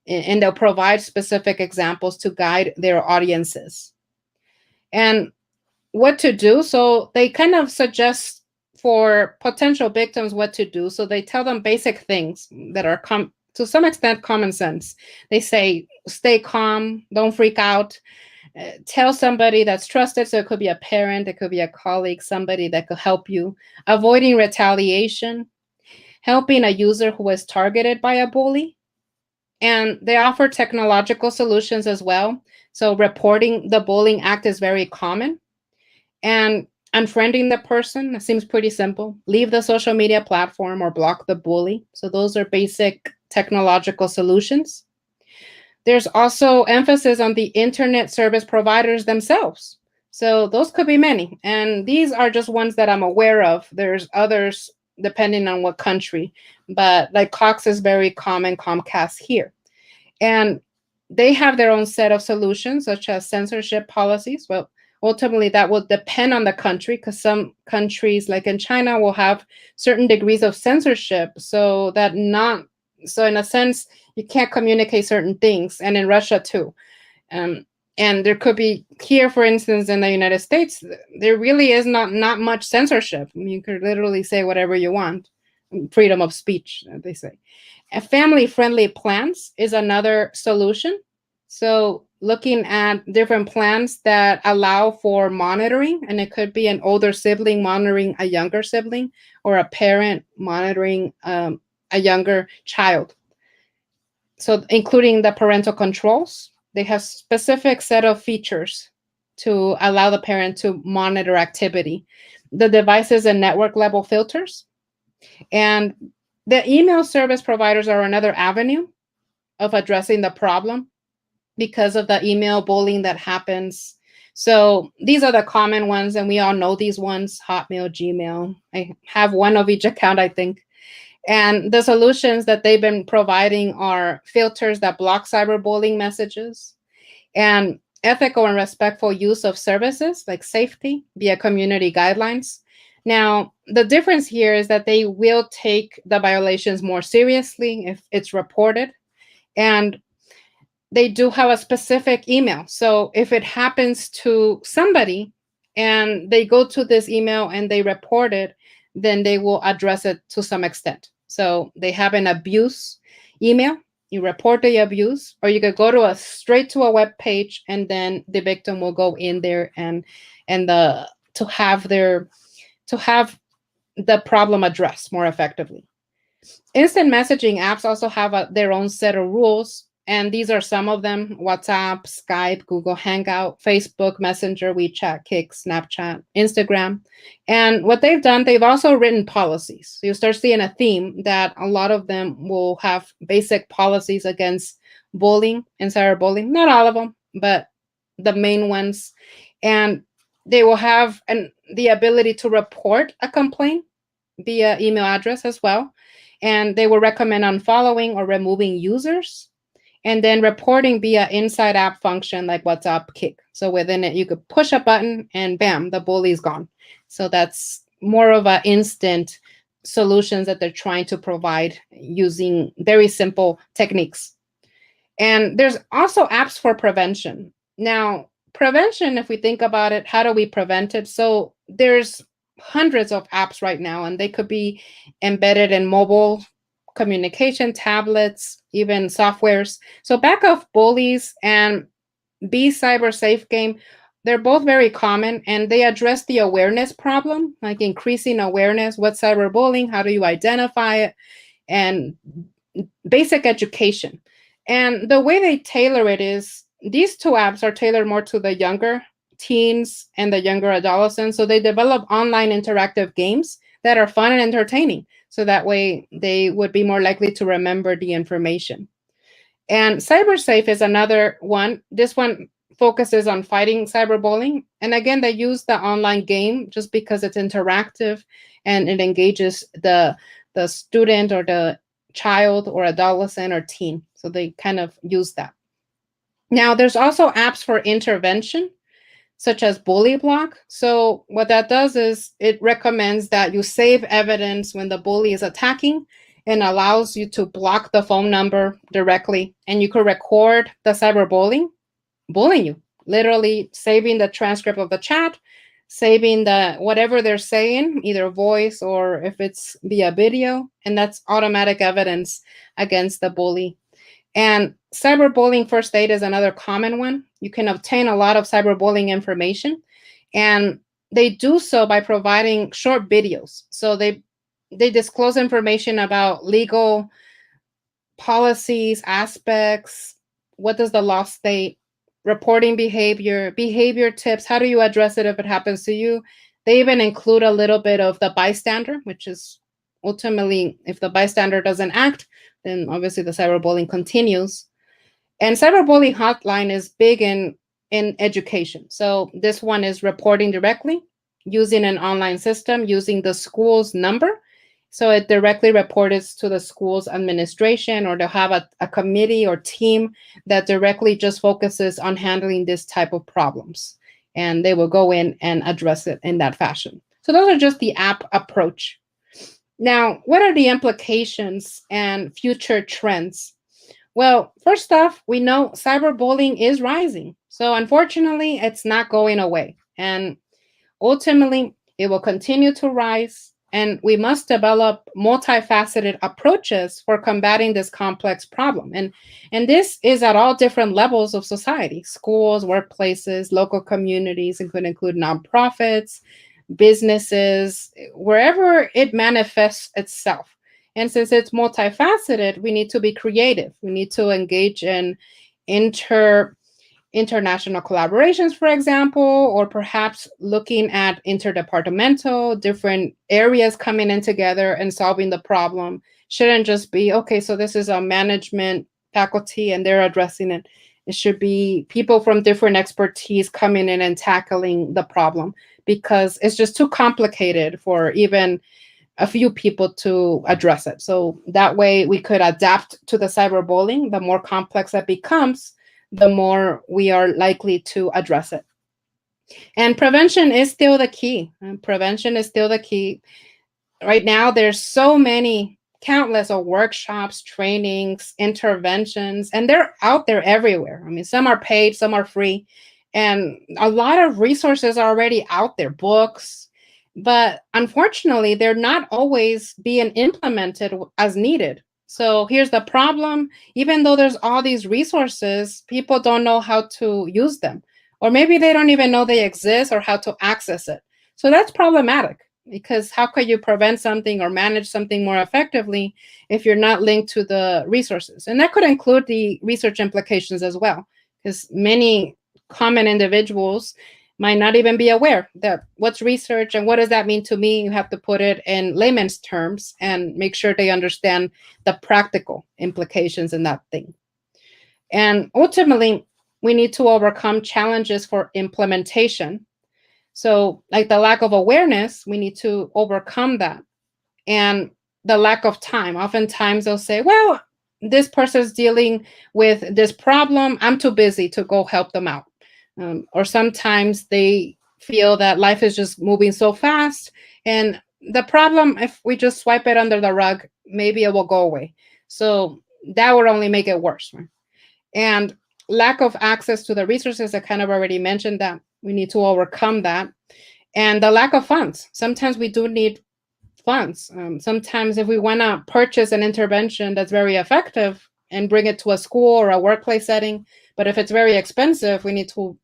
And they'll provide specific examples to guide their audiences. And what to do. So they kind of suggest for potential victims what to do. So they tell them basic things that are to some extent common sense. They say, stay calm, don't freak out. Tell somebody that's trusted. So it could be a parent, it could be a colleague, somebody that could help you. Avoiding retaliation, helping a user who is targeted by a bully. And they offer technological solutions as well. So reporting the bullying act is very common. And unfriending the person, it seems pretty simple. Leave the social media platform or block the bully. So those are basic technological solutions. There's also emphasis on the internet service providers themselves. So those could be many. And these are just ones that I'm aware of. There's others depending on what country, but like Cox is very common, Comcast here. And they have their own set of solutions, such as censorship policies. Well, ultimately, that will depend on the country, because some countries, like in China, will have certain degrees of censorship, so in a sense, you can't communicate certain things, and in Russia too. And there could be here, for instance, in the United States, there really is not much censorship. I mean, you could literally say whatever you want, freedom of speech, they say. And family-friendly plans is another solution. So looking at different plans that allow for monitoring, and it could be an older sibling monitoring a younger sibling, or a parent monitoring a younger child. So including the parental controls, they have specific set of features to allow the parent to monitor activity. The devices and network level filters. And the email service providers are another avenue of addressing the problem because of the email bullying that happens. So these are the common ones, and we all know these ones: Hotmail, Gmail. I have one of each account, I think. And the solutions that they've been providing are filters that block cyberbullying messages, and ethical and respectful use of services like safety via community guidelines. Now, the difference here is that they will take the violations more seriously if it's reported, and they do have a specific email. So if it happens to somebody and they go to this email and they report it, then they will address it to some extent. So they have an abuse email, you report the abuse, or you could go to straight to a web page, and then the victim will go in there and to have the problem addressed more effectively. Instant messaging apps also have their own set of rules, and these are some of them: WhatsApp, Skype, Google Hangout, Facebook, Messenger, WeChat, Kik, Snapchat, Instagram. And what they've done, they've also written policies. So you start seeing a theme that a lot of them will have basic policies against bullying and cyberbullying. Not all of them, but the main ones. And they will have the ability to report a complaint via email address as well. And they will recommend unfollowing or removing users, and then reporting via inside app function like WhatsApp, Kik. So within it, you could push a button and bam, the bully is gone. So that's more of an instant solutions that they're trying to provide using very simple techniques. And there's also apps for prevention. Now, prevention, if we think about it, how do we prevent it? So there's hundreds of apps right now, and they could be embedded in mobile communication, tablets, even softwares. So Back Off Bullies and Be Cyber Safe Game, they're both very common, and they address the awareness problem, like increasing awareness. What's cyberbullying? How do you identify it? And basic education. And the way they tailor it is, these two apps are tailored more to the younger teens and the younger adolescents. So they develop online interactive games that are fun and entertaining. So that way they would be more likely to remember the information. And CyberSafe is another one. This one focuses on fighting cyberbullying. And again, they use the online game just because it's interactive and it engages the student or the child or adolescent or teen. So they kind of use that. Now, there's also apps for intervention, such as Bully Block. So what that does is it recommends that you save evidence when the bully is attacking, and allows you to block the phone number directly. And you could record the cyberbullying bullying you, literally saving the transcript of the chat, saving the whatever they're saying, either voice or if it's via video, and that's automatic evidence against the bully. And cyberbullying first aid is another common one. You can obtain a lot of cyberbullying information, and they do so by providing short videos. So they disclose information about legal policies, aspects, what does the law state, reporting behavior tips, how do you address it if it happens to you. They even include a little bit of the bystander, which is ultimately, if the bystander doesn't act, then obviously the cyberbullying continues. And cyberbullying hotline is big in education. So this one is reporting directly using an online system, using the school's number. So it directly reports to the school's administration, or they'll have a committee or team that directly just focuses on handling this type of problems. And they will go in and address it in that fashion. So those are just the app approach. Now, what are the implications and future trends? Well, first off, we know cyberbullying is rising. So unfortunately, it's not going away. And ultimately, it will continue to rise. And we must develop multifaceted approaches for combating this complex problem. And this is at all different levels of society: schools, workplaces, local communities. It could include nonprofits, businesses, wherever it manifests itself. And since it's multifaceted, we need to be creative. We need to engage in international collaborations, for example, or perhaps looking at interdepartmental, different areas coming in together and solving the problem. Shouldn't just be, okay, so this is a management faculty and they're addressing it. It should be people from different expertise coming in and tackling the problem, because it's just too complicated for even a few people to address it. So that way we could adapt to the cyberbullying. The more complex it becomes, the more we are likely to address it. And prevention is still the key. Prevention is still the key. Right now, there's so many, countless of workshops, trainings, interventions, and they're out there everywhere. I mean, some are paid, some are free, and a lot of resources are already out there, books, but unfortunately, they're not always being implemented as needed. So here's the problem. Even though there's all these resources, people don't know how to use them, or maybe they don't even know they exist or how to access it. So that's problematic, because how could you prevent something or manage something more effectively if you're not linked to the resources? And that could include the research implications as well, because many common individuals might not even be aware that what's research and what does that mean to me. You have to put it in layman's terms and make sure they understand the practical implications in that thing. And ultimately, we need to overcome challenges for implementation. So like the lack of awareness, we need to overcome that. And the lack of time. Oftentimes they'll say, well, this person's dealing with this problem, I'm too busy to go help them out. Or sometimes they feel that life is just moving so fast, and the problem, if we just swipe it under the rug, maybe it will go away. So that would only make it worse. Right? And lack of access to the resources, I kind of already mentioned that we need to overcome that. And the lack of funds. Sometimes we do need funds. Sometimes if we want to purchase an intervention that's very effective and bring it to a school or a workplace setting, but if it's very expensive, we need to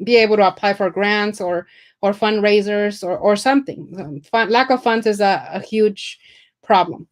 be able to apply for grants or fundraisers or something. Lack of funds is a huge problem.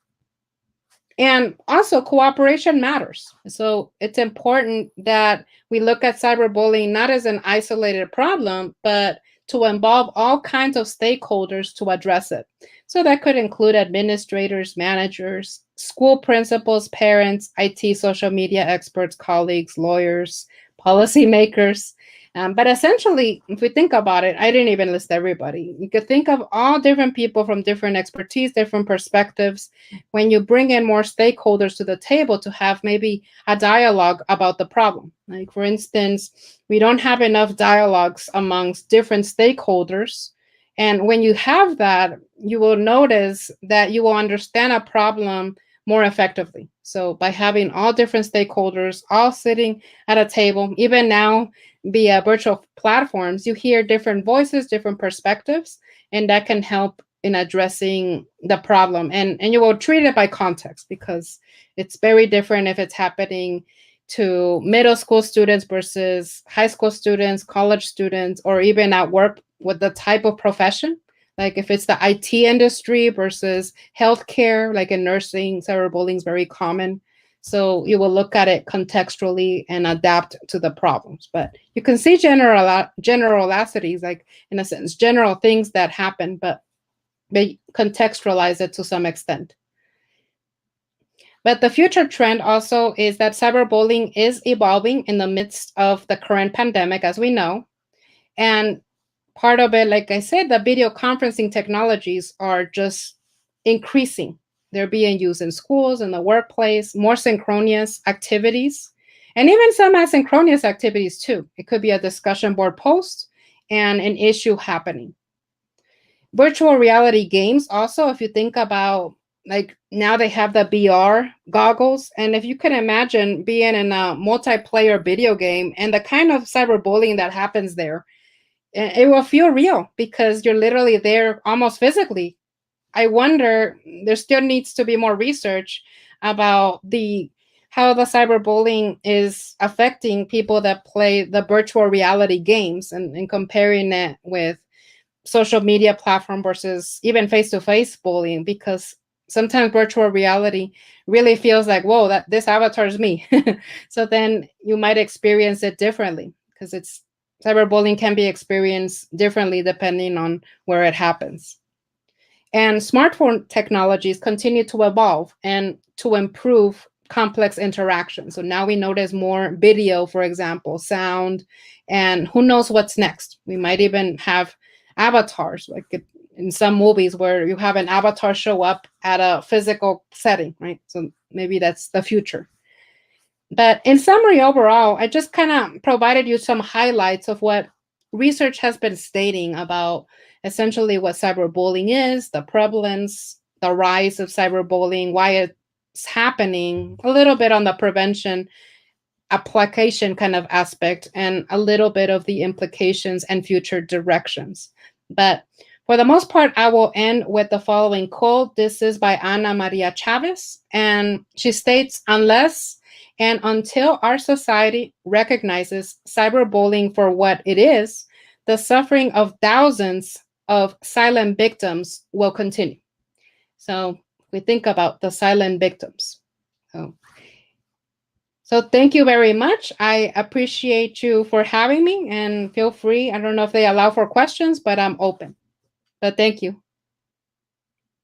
And also cooperation matters. So it's important that we look at cyberbullying not as an isolated problem, but to involve all kinds of stakeholders to address it. So that could include administrators, managers, school principals, parents, IT, social media experts, colleagues, lawyers, policymakers. But essentially, if we think about it, I didn't even list everybody. You could think of all different people from different expertise, different perspectives. When you bring in more stakeholders to the table to have maybe a dialogue about the problem. Like, for instance, we don't have enough dialogues amongst different stakeholders. And when you have that, you will notice that you will understand a problem more effectively. So by having all different stakeholders all sitting at a table, even now via virtual platforms, you hear different voices, different perspectives, and that can help in addressing the problem. And you will treat it by context, because it's very different if it's happening to middle school students versus high school students, college students, or even at work with the type of profession. Like if it's the IT industry versus healthcare, like in nursing, cyberbullying is very common. So you will look at it contextually and adapt to the problems. But you can see generalities, like in a sense, general things that happen, but they contextualize it to some extent. But the future trend also is that cyberbullying is evolving in the midst of the current pandemic, as we know. And part of it, like I said, the video conferencing technologies are just increasing. They're being used in schools, in the workplace, more synchronous activities, and even some asynchronous activities too. It could be a discussion board post and an issue happening. Virtual reality games also, if you think about, like, now they have the VR goggles, and if you can imagine being in a multiplayer video game and the kind of cyberbullying that happens there, it will feel real because you're literally there almost physically. I wonder, there still needs to be more research about how the cyberbullying is affecting people that play the virtual reality games, and comparing it with social media platform versus even face-to-face bullying, because sometimes virtual reality really feels like, whoa, that this avatar is me. So then you might experience it differently, because it's cyberbullying can be experienced differently depending on where it happens. And smartphone technologies continue to evolve and to improve complex interactions. So now we know there's more video, for example, sound, and who knows what's next. We might even have avatars, like in some movies where you have an avatar show up at a physical setting, right? So maybe that's the future. But in summary, overall, I just kind of provided you some highlights of what research has been stating about essentially what cyberbullying is, the prevalence, the rise of cyberbullying, why it's happening, a little bit on the prevention application kind of aspect, and a little bit of the implications and future directions. But for the most part, I will end with the following quote. This is by Ana Maria Chavez, and she states, unless and until our society recognizes cyberbullying for what it is, the suffering of thousands of silent victims will continue. So we think about the silent victims. So thank you very much. I appreciate you for having me, and feel free. I don't know if they allow for questions, but I'm open. But thank you.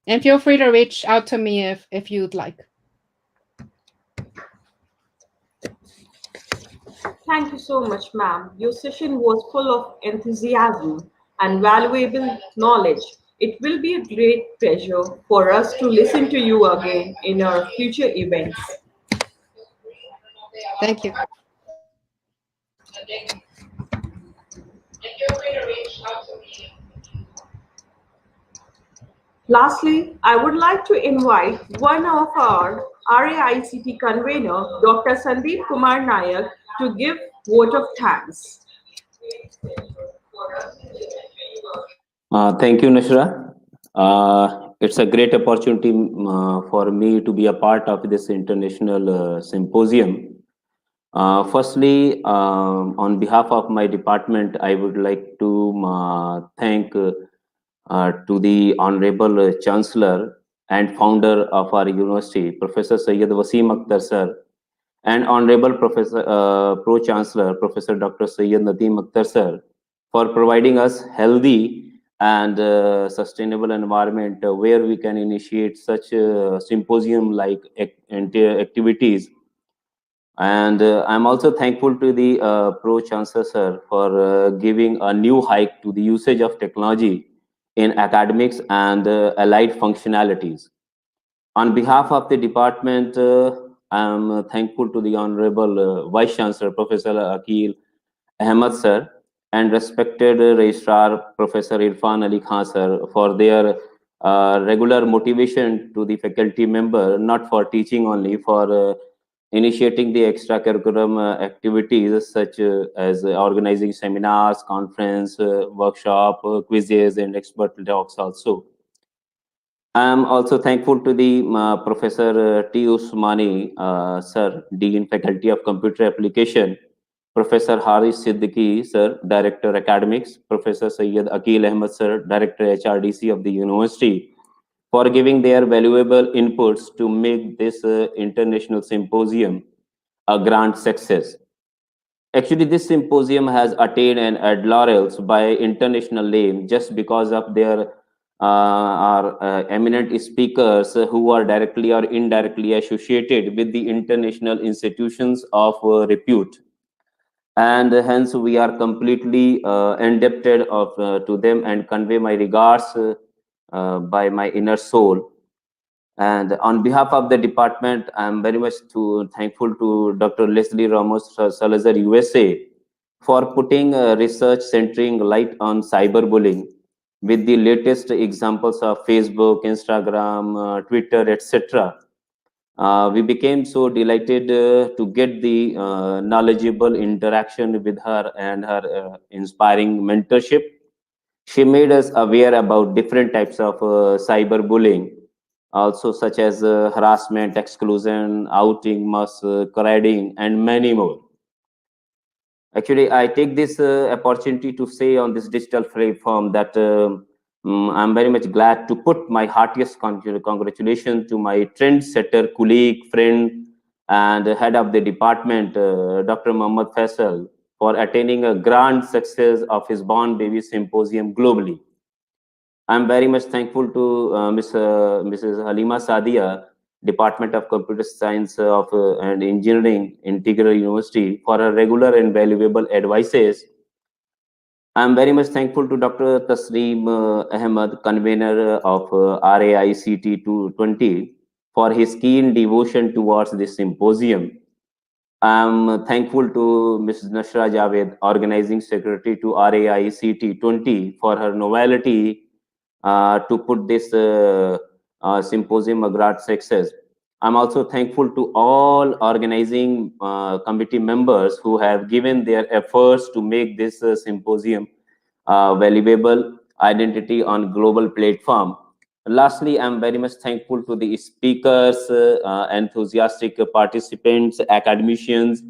And feel free to reach out to me if you'd like. Thank you so much, ma'am. Your session was full of enthusiasm and valuable knowledge. It will be a great pleasure for us to listen to you again in our future events. Thank you. Lastly, I would like to invite one of our RAICT convener, Dr. Sandeep Kumar Nayak, to give vote of thanks. Thank you, Nashra. It's a great opportunity for me to be a part of this international symposium. Firstly, on behalf of my department, I would like to thank to the Honorable Chancellor and founder of our university, Professor Syed Wasim Akhtar sir, and Honorable Professor Pro-Chancellor, Professor Dr. Syed Nadeem Akhtar sir, for providing us healthy and sustainable environment where we can initiate such symposium like activities. And I'm also thankful to the Pro-Chancellor sir for giving a new hike to the usage of technology in academics and allied functionalities. On behalf of the department, I'm thankful to the Honorable Vice Chancellor, Professor Akil Ahmed sir, and respected Registrar, Professor Irfan Ali Khan sir, for their regular motivation to the faculty member, not for teaching only, for initiating the extracurriculum activities such as organizing seminars, conference, workshop, quizzes, and expert talks also. I am also thankful to the Professor T. Usmani, sir, Dean, Faculty of Computer Application, Professor Haris Siddiqui, sir, Director Academics, Professor Syed Akil Ahmed, sir, Director HRDC of the university, for giving their valuable inputs to make this international symposium a grand success. Actually, this symposium has attained an ad laurels by international name just because of their are eminent speakers who are directly or indirectly associated with the international institutions of repute, and hence we are completely indebted to them and convey my regards by my inner soul. And on behalf of the department, I'm very much thankful to Dr. Leslie Ramos Salazar, USA, for putting research centering light on cyberbullying with the latest examples of Facebook, Instagram, Twitter, etc. We became so delighted to get the knowledgeable interaction with her and her inspiring mentorship. She made us aware about different types of cyberbullying, also such as harassment, exclusion, outing, masquerading, and many more. Actually, I take this opportunity to say on this digital platform that I'm very much glad to put my heartiest congratulations to my trendsetter colleague, friend, and head of the department, Dr. Mohammad Faisal, for attaining a grand success of his Born Baby Symposium globally. I'm very much thankful to Mrs. Halima Sadia, Department of Computer Science and Engineering, Integral University, for her regular and valuable advices. I'm very much thankful to Dr. Tasneem Ahmed, convener of RAICT 220, for his keen devotion towards this symposium. I'm thankful to Mrs. Nashra Javed, organizing secretary to RAICT 20, for her novelty to put this symposium a great success. I'm also thankful to all organizing committee members who have given their efforts to make this symposium valuable identity on global platform. Lastly, I'm very much thankful to the speakers, enthusiastic participants, academicians,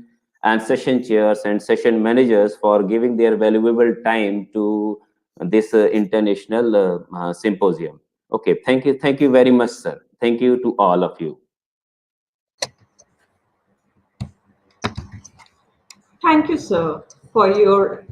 and session chairs and session managers for giving their valuable time to this international symposium. Okay, thank you very much, sir. Thank you to all of you. Thank you, sir, for your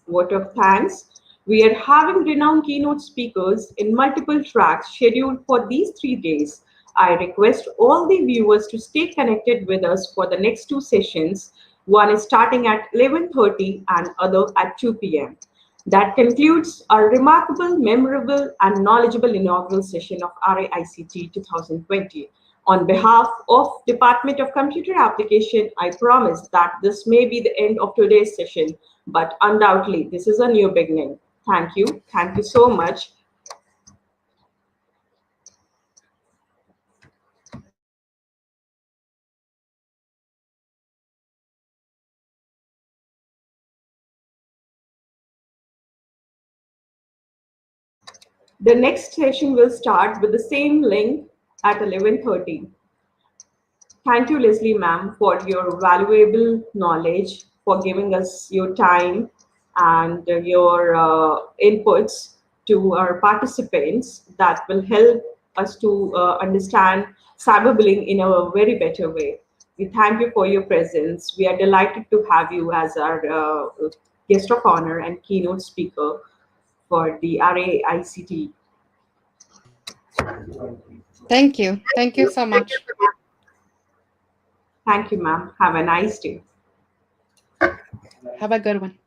vote of thanks. We are having renowned keynote speakers in multiple tracks scheduled for these 3 days. I request all the viewers to stay connected with us for the next two sessions. One is starting at 11:30 and other at 2 p.m. That concludes our remarkable, memorable, and knowledgeable inaugural session of RAICT 2020. On behalf of Department of Computer Application, I promise that this may be the end of today's session, but undoubtedly this is a new beginning. Thank you. Thank you so much. The next session will start with the same link at 11:30. Thank you, Leslie ma'am, for your valuable knowledge, for giving us your time and your inputs to our participants that will help us to understand cyberbullying in a very better way. We thank you for your presence. We are delighted to have you as our guest of honor and keynote speaker for the RAICT. Thank you. Thank you so much. Thank you, ma'am. Have a nice day. Have a good one.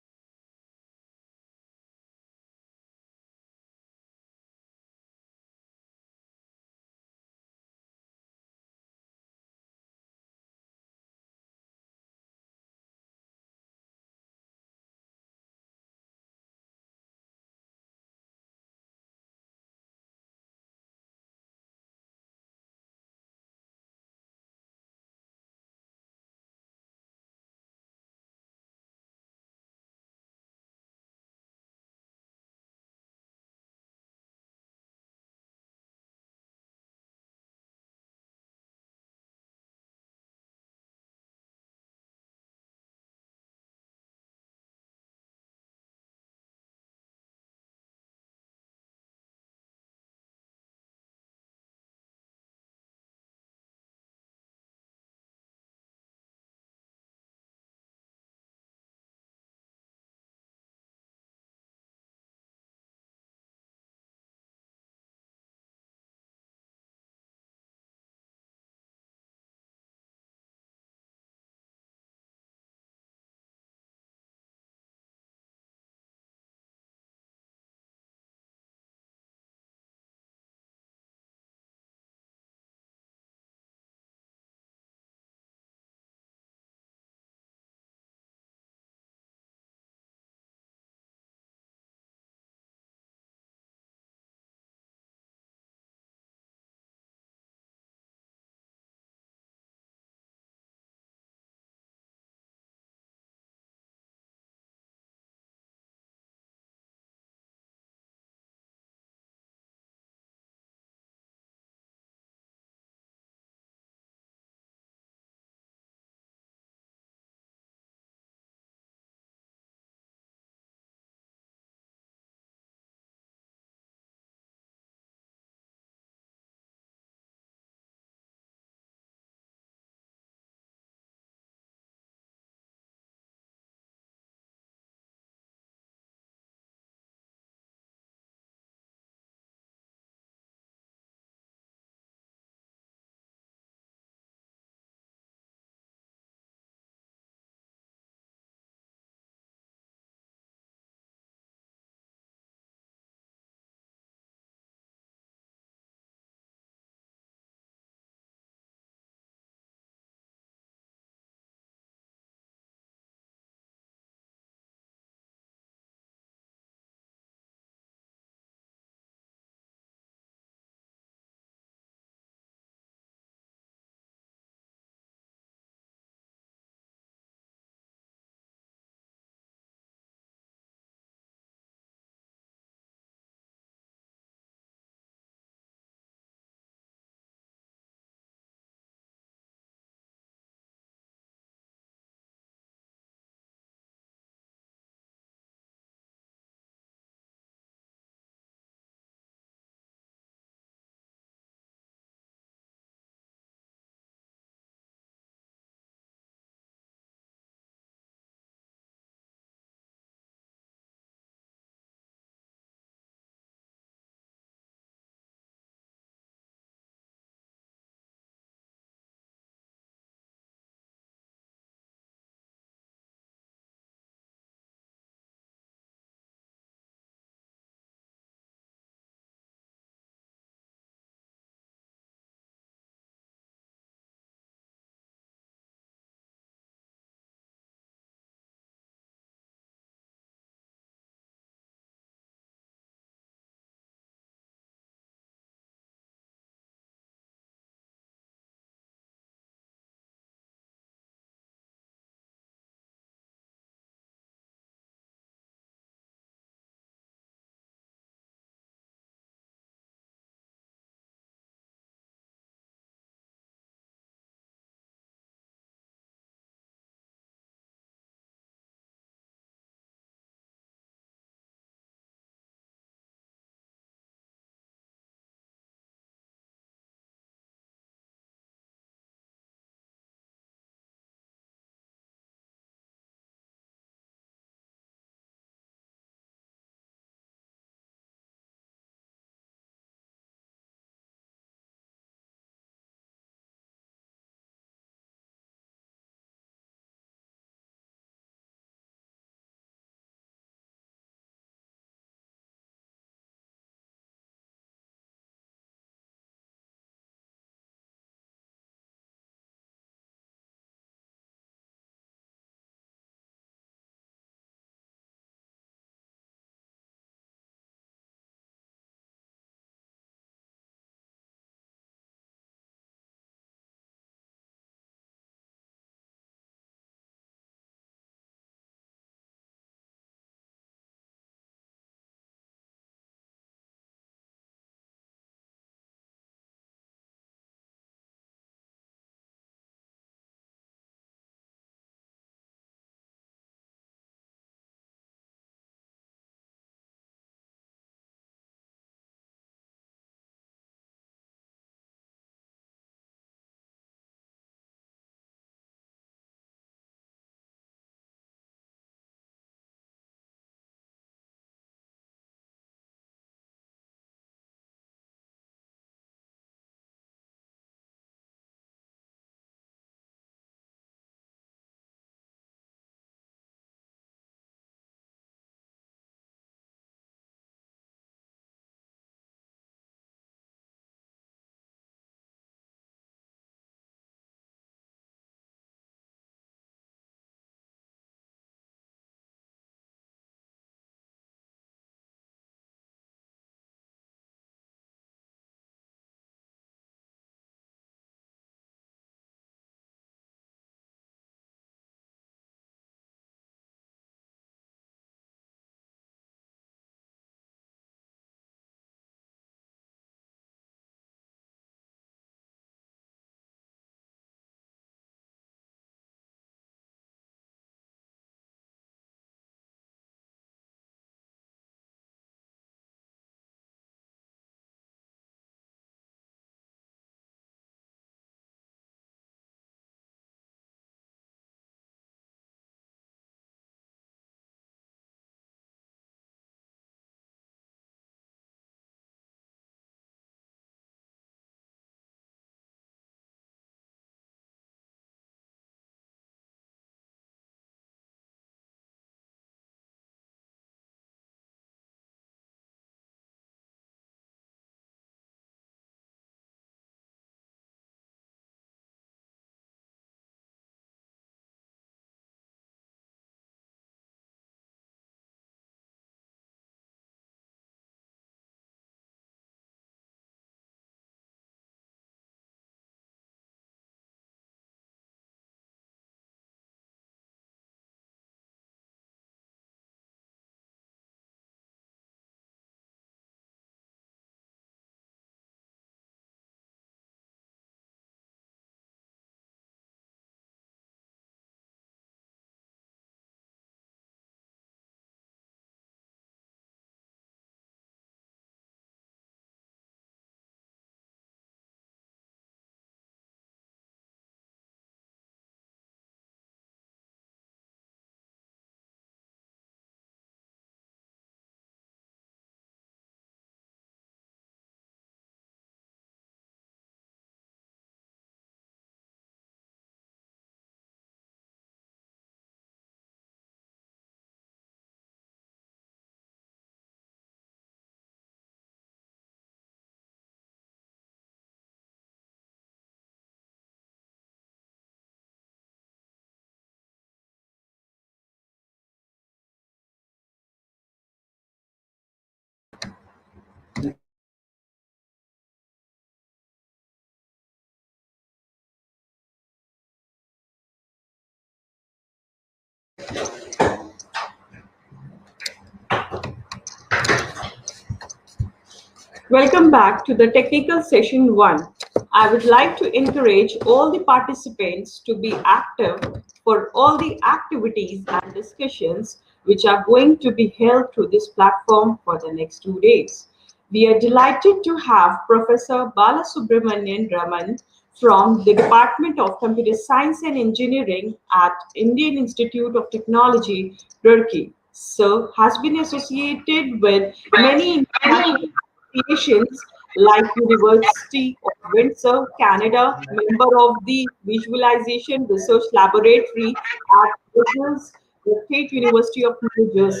Welcome back to the technical session 1. I would like to encourage all the participants to be active for all the activities and discussions which are going to be held through this platform for the next 2 days. We are delighted to have Professor Balasubramanian Raman from the Department of Computer Science and Engineering at Indian Institute of Technology, Turkey. Sir has been associated with many international associations like University of Windsor, Canada, member of the Visualization Research Laboratory at Bristol's the State University of New Jersey.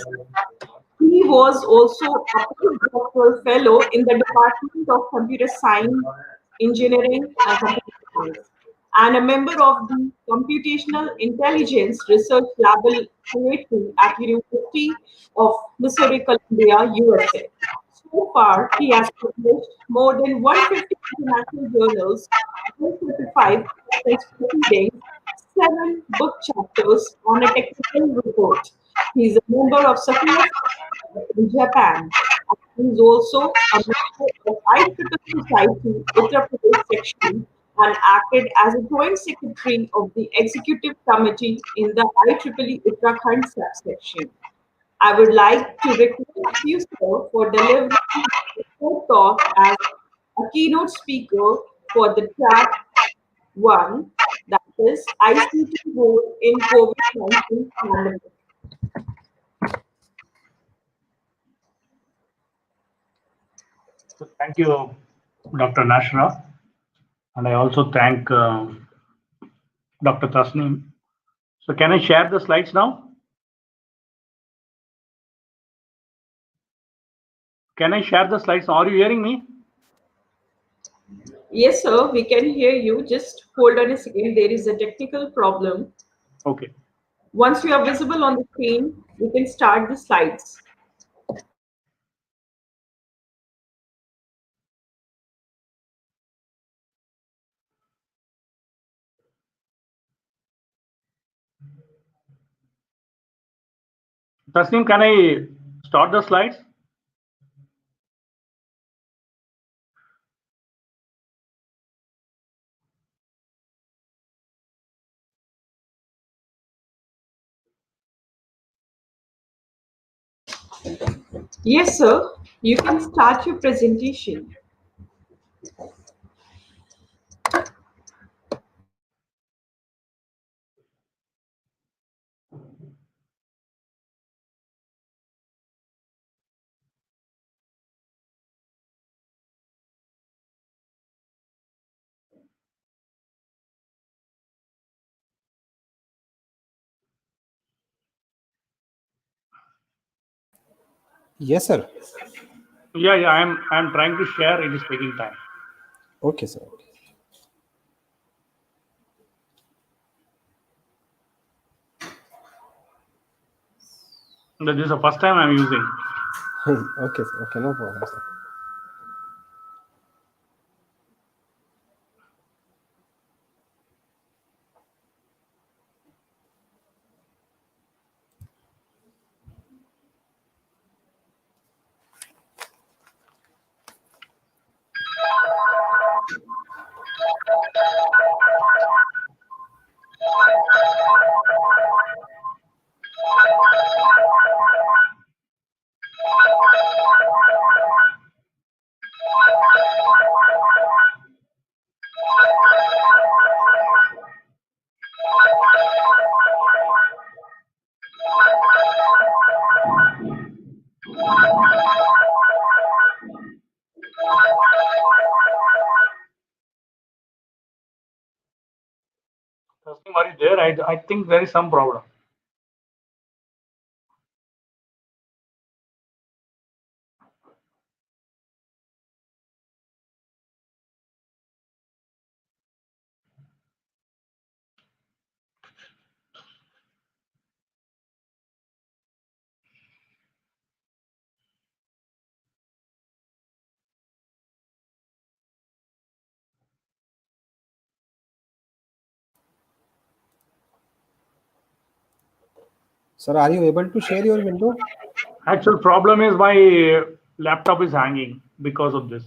He was also a postdoctoral fellow in the Department of Computer Science, Engineering, and Computer Science, and a member of the Computational Intelligence Research Laboratory at University of Missouri, Columbia, USA. So far, he has published more than 150 international journals, 135 conference proceedings, 7 book chapters on a technical report. He is a member of Sophia in Japan. He is also a member of IEEE Society Uttar Pradesh section and acted as a joint secretary of the executive committee in the IEEE Uttarakhand subsection. I would like to request you, sir, for delivering your talk as a keynote speaker for the track 1, that is ICT role in COVID-19 pandemic. So thank you, Dr. Nashra, and I also thank Dr. Tasneem. So can I share the slides now? Can I share the slides? Are you hearing me? Yes, sir, we can hear you. Just hold on a second. There is a technical problem. Okay. Once you are visible on the screen, we can start the slides. Tasneem, can I start the slides? Yes, sir, you can start your presentation. Yes, sir. Yeah, I'm trying to share. It is taking time. Okay, sir. This is the first time I'm using. Okay, sir. Okay, no problem, sir. Tasneem, are you there? I think there is some problem. Sir, are you able to share your window? Actual problem is my laptop is hanging because of this.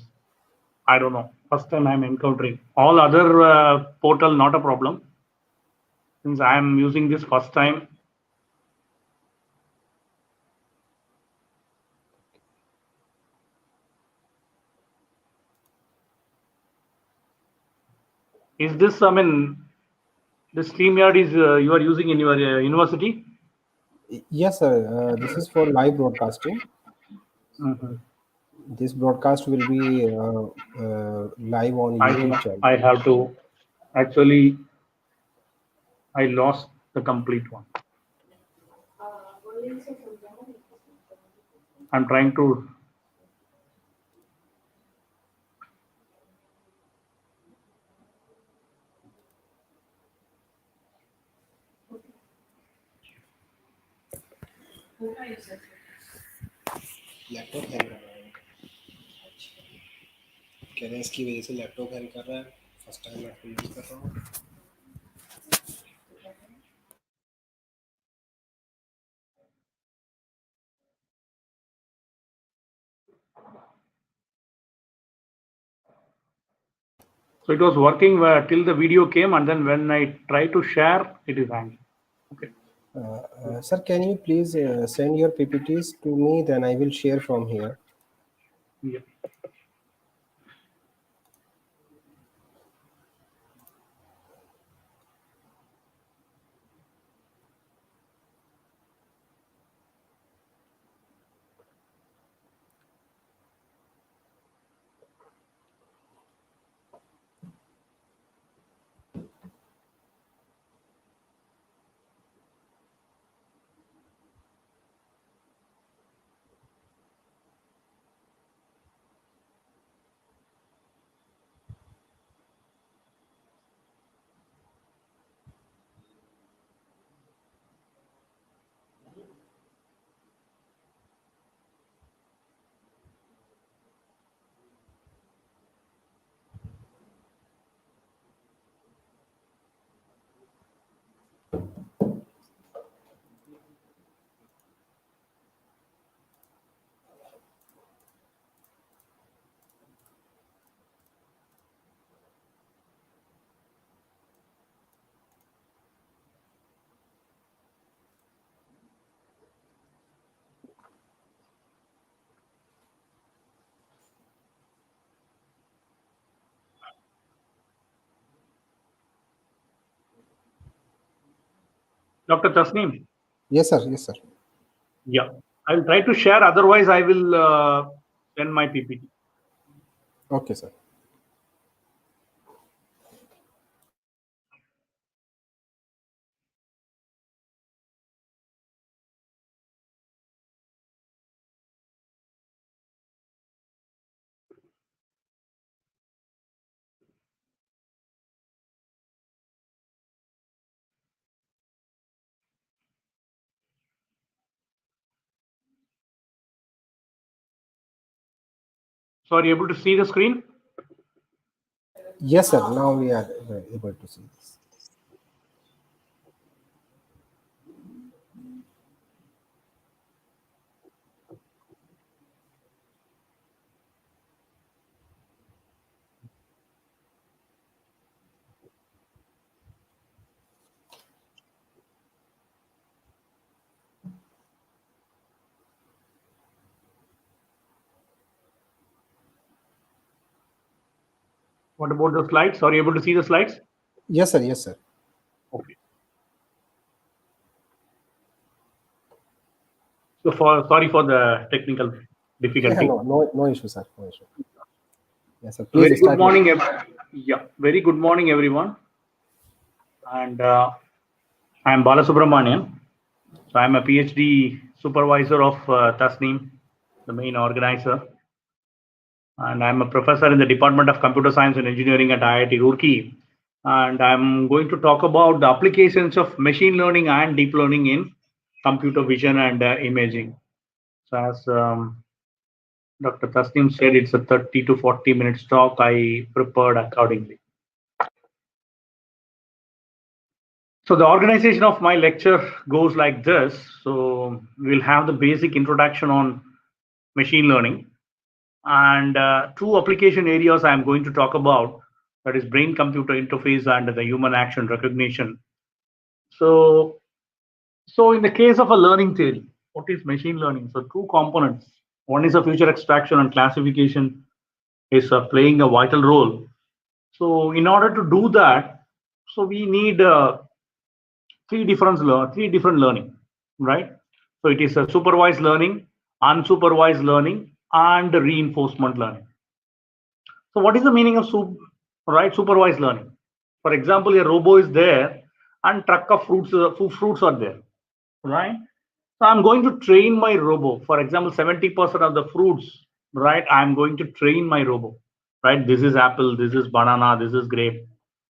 I don't know. First time I'm encountering. All other portal, not a problem. Since I am using this first time. Is this, I mean, the StreamYard is you are using in your university? Yes, sir. This is for live broadcasting. This broadcast will be live on YouTube channel. I have to, actually, I lost the complete one. I'm trying to. Laptop hang कर रहा है, कह रहे हैं इसकी वजह से laptop hang कर रहा है, फर्स्ट टाइम लैपटॉप यूज कर रहा हूँ. So it was working till the video came, and then when I try to share, it is hanging. Okay. Sir, can you please send your PPTs to me? Then I will share from here. Yeah. Dr. Tasneem. Yes, sir. Yes, sir. Yeah, I will try to share. Otherwise, I will send my PPT. Okay, sir. So are you able to see the screen? Yes, sir. Now we are able to see this. What about the slides? Are you able to see the slides? Yes, sir. Yes, sir. Okay. So sorry for the technical difficulty. Yeah, no issue, sir. No issue. Yes, sir. Please Very good start. morning. Very good morning, everyone. And I'm Balasubramanian. So I'm a PhD supervisor of Tasneem, the main organizer. And I'm a professor in the Department of Computer Science and Engineering at IIT Roorkee. And I'm going to talk about the applications of machine learning and deep learning in computer vision and imaging. So as Dr. Tasneem said, it's a 30 to 40 minutes talk. I prepared accordingly. So the organization of my lecture goes like this. So we'll have the basic introduction on machine learning, and two application areas I'm going to talk about, that is brain-computer interface and the human action recognition. So in the case of a learning theory, what is machine learning? So two components. One is a feature extraction and classification is playing a vital role. So in order to do that, so we need three different learning, right? So it is a supervised learning, unsupervised learning, and reinforcement learning. So what is the meaning of supervised learning? For example, a robo is there and truck of fruits are there, right? So I'm going to train my robo. For example, 70% of the fruits, right? I'm going to train my robo, right? This is apple, this is banana, this is grape,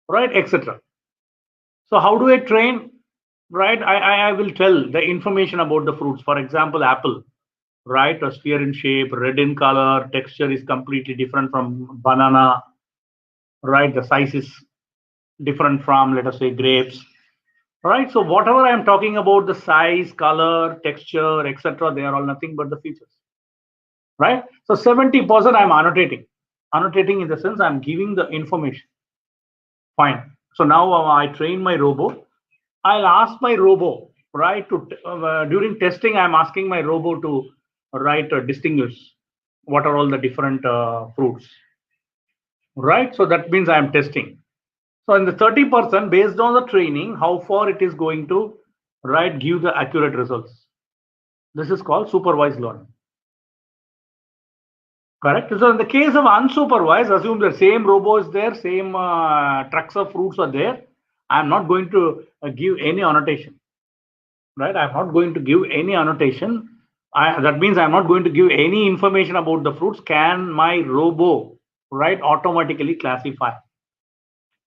right, etc. So how do I train? Right, I will tell the information about the fruits. For example, apple, right, a sphere in shape, red in color, texture is completely different from banana, right? The size is different from, let us say, grapes, right? So whatever I am talking about, the size, color, texture, etc., they are all nothing but the features, right? So 70% I'm annotating in the sense I'm giving the information. Fine. So now I train my robo. I'll ask my robo, right, to during testing, I'm asking my robo to distinguish what are all the different fruits, right? So that means I'm testing. So in the 30%, based on the training, how far it is going to give the accurate results. This is called supervised learning. Correct. So in the case of unsupervised, assume the same robo is there, same trucks of fruits are there. I'm not going to give any annotation. Right, I'm not going to give any annotation. That means I'm not going to give any information about the fruits. Can my robo, right, automatically classify?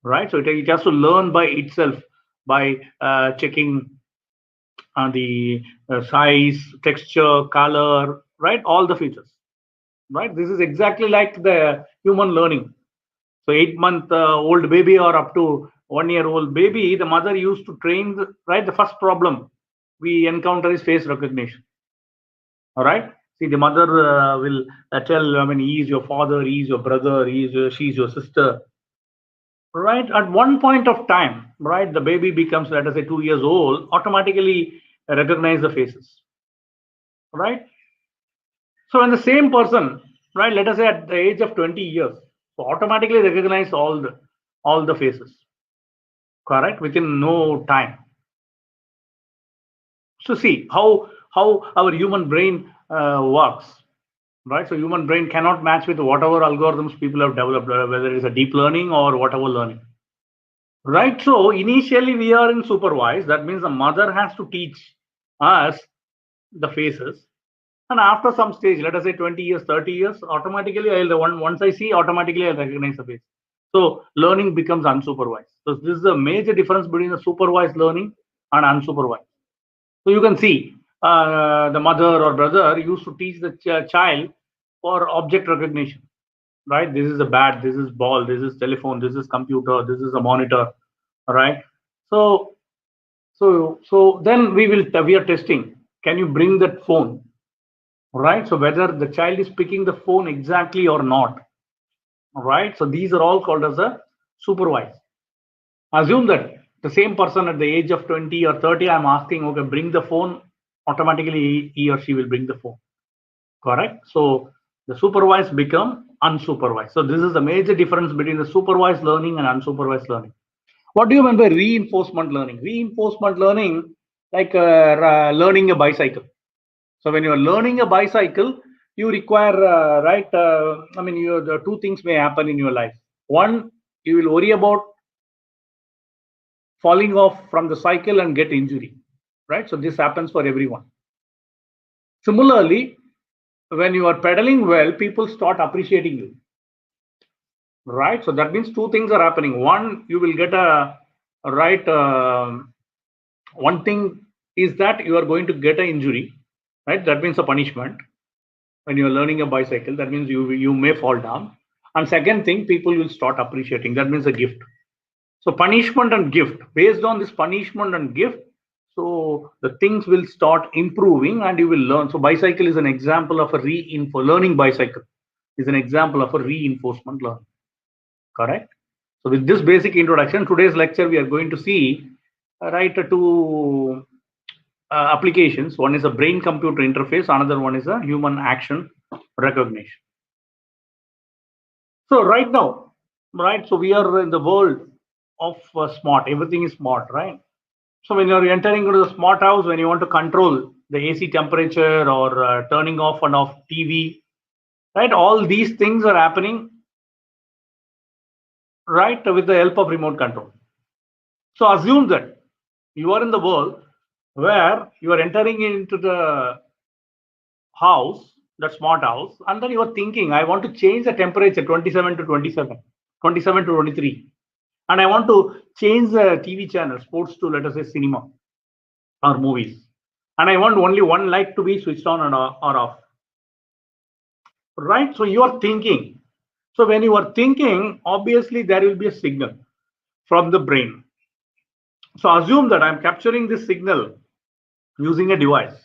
Right, so it has to learn by itself by checking the size, texture, color, right, all the features. Right, this is exactly like the human learning. So 8-month-old baby or up to 1-year-old baby, the mother used to train, the first problem we encounter is face recognition. All right. See, the mother will tell, I mean, he is your father, he is your brother, she is your sister. Right. At one point of time, right, the baby becomes, let us say, 2 years old, automatically recognize the faces. Right. So when the same person, right, let us say at the age of 20 years, so automatically recognize all the faces. Correct, within no time. So see how our human brain works, right? So human brain cannot match with whatever algorithms people have developed, whether it's a deep learning or whatever learning, right? So initially we are in supervised. That means the mother has to teach us the faces, and after some stage, let us say 20 years, 30 years, automatically once I see, automatically I'll recognize the face. So learning becomes unsupervised. So this is a major difference between the supervised learning and unsupervised. So you can see the mother or brother used to teach the child for object recognition, right? This is a bat, this is ball, this is telephone, this is computer, this is a monitor, right? So then we are testing. Can you bring that phone, right? So whether the child is picking the phone exactly or not, right? So these are all called as a supervised. Assume that the same person at the age of 20 or 30, I'm asking, okay, bring the phone, automatically he or she will bring the phone. Correct? So the supervised become unsupervised. So this is the major difference between the supervised learning and unsupervised learning. What do you mean by reinforcement learning? Reinforcement learning, like learning a bicycle. So when you are learning a bicycle, you require, the two things may happen in your life. One, you will worry about falling off from the cycle and get injury, right? So this happens for everyone. Similarly, when you are pedaling well, people start appreciating you, right? So that means two things are happening. One, you will get one thing is that you are going to get an injury, right? That means a punishment. When you are learning a bicycle, that means you may fall down. And second thing, people will start appreciating. That means a gift. So punishment and gift, based on this punishment and gift, so the things will start improving and you will learn. So bicycle is an example of a learning bicycle is an example of a reinforcement learning. Correct? So with this basic introduction, today's lecture we are going to see two applications. One is a brain-computer interface, another one is a human action recognition. So right now, so we are in the world of smart. Everything is smart, right? So when you're entering into the smart house, when you want to control the AC temperature or turning off and off TV, right? All these things are happening, right, with the help of remote control. So assume that you are in the world where you are entering into the house, the smart house, and then you are thinking, I want to change the temperature 27 to 27, 27 to 23. And I want to change the TV channel, sports to, let us say, cinema or movies. And I want only one light to be switched on or off. Right? So you are thinking. So when you are thinking, obviously there will be a signal from the brain. So assume that I'm capturing this signal using a device.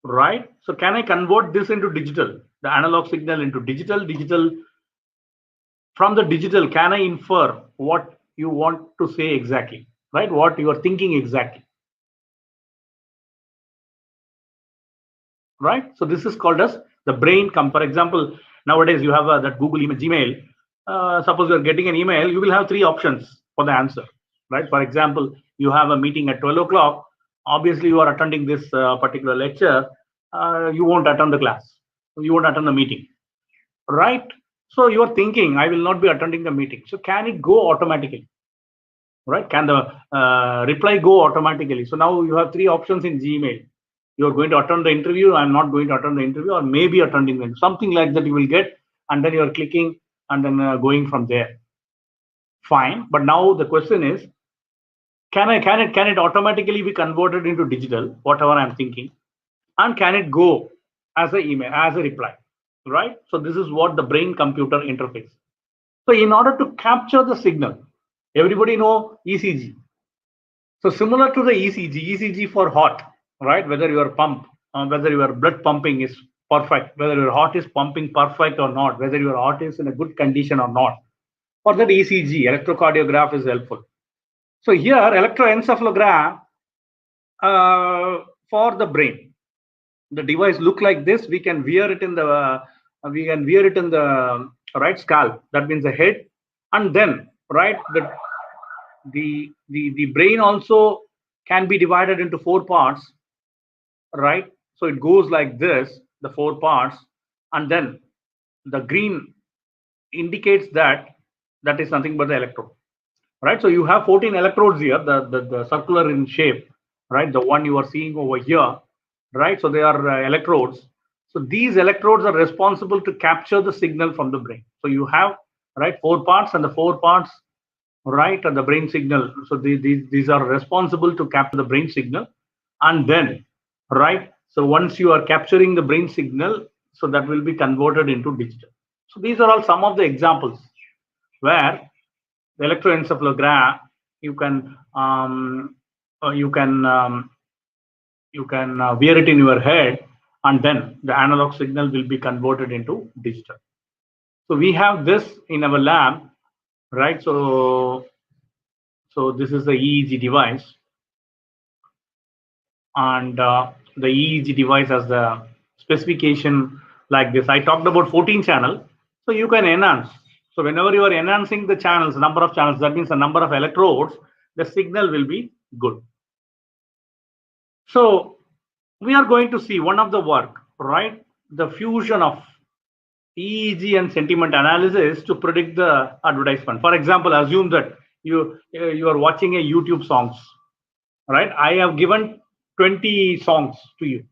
Right? So can I convert this into digital, the analog signal into digital? From the digital, can I infer what you want to say exactly, right? What you are thinking exactly, right? So this is called as the brain. For example, nowadays you have that Google email, Gmail. Suppose you are getting an email, you will have 3 options for the answer, right? For example, you have a meeting at 12 o'clock. Obviously, you are attending this particular lecture. You won't attend the class. You won't attend the meeting, right? So you are thinking, I will not be attending the meeting. So can it go automatically? Right? Can the reply go automatically? So now you have 3 options in Gmail. You are going to attend the interview. I'm not going to attend the interview, or maybe attending them. Something like that you will get, and then you are clicking and then going from there. Fine. But now the question is, can it automatically be converted into digital, whatever I'm thinking, and can it go as an email, as a reply? Right? So this is what the brain-computer interface. So in order to capture the signal, everybody know ECG. So similar to the ECG for heart, right? Whether your pump, whether your blood pumping is perfect, whether your heart is pumping perfect or not, whether your heart is in a good condition or not. For that ECG, electrocardiograph is helpful. So here, electroencephalogram for the brain. The device look like this. We can wear it in the right scalp. That means the head, and then right the brain also can be divided into 4 parts, right? So it goes like this, the 4 parts, and then the green indicates that is nothing but the electrode, right? So you have 14 electrodes here, the circular in shape, right? The one you are seeing over here, right? So they are electrodes. So these electrodes are responsible to capture the signal from the brain. So you have, right, 4 parts, and the 4 parts, right, and the brain signal. So these are responsible to capture the brain signal, and then, right, so once you are capturing the brain signal, so that will be converted into digital. So these are all some of the examples where the electroencephalogram you can wear it in your head, and then the analog signal will be converted into digital. So we have this in our lab, right? So this is the EEG device, and the EEG device has the specification like this. I talked about 14 channel, so you can enhance. So whenever you are enhancing the channels, number of channels, that means the number of electrodes, the signal will be good. So we are going to see one of the work, right? The fusion of EEG and sentiment analysis to predict the advertisement. For example, assume that you are watching a YouTube songs, right? I have given 20 songs to you,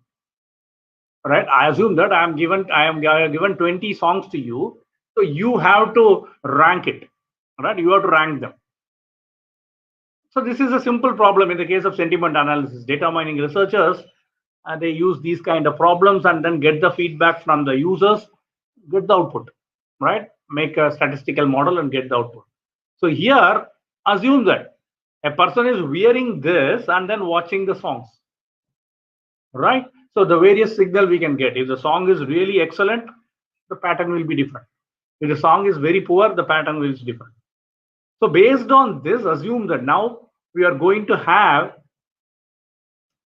right? I assume that I am given 20 songs to you, so you have to rank it, right? You have to rank them. So this is a simple problem in the case of sentiment analysis. Data mining researchers, they use these kind of problems and then get the feedback from the users, get the output, right? Make a statistical model and get the output. So here Assume that a person is wearing this and then watching the songs, right? So the various signal we can get. If the song is really excellent, the pattern will be different. If the song is very poor, the pattern will be different. So based on this, assume that now we are going to have,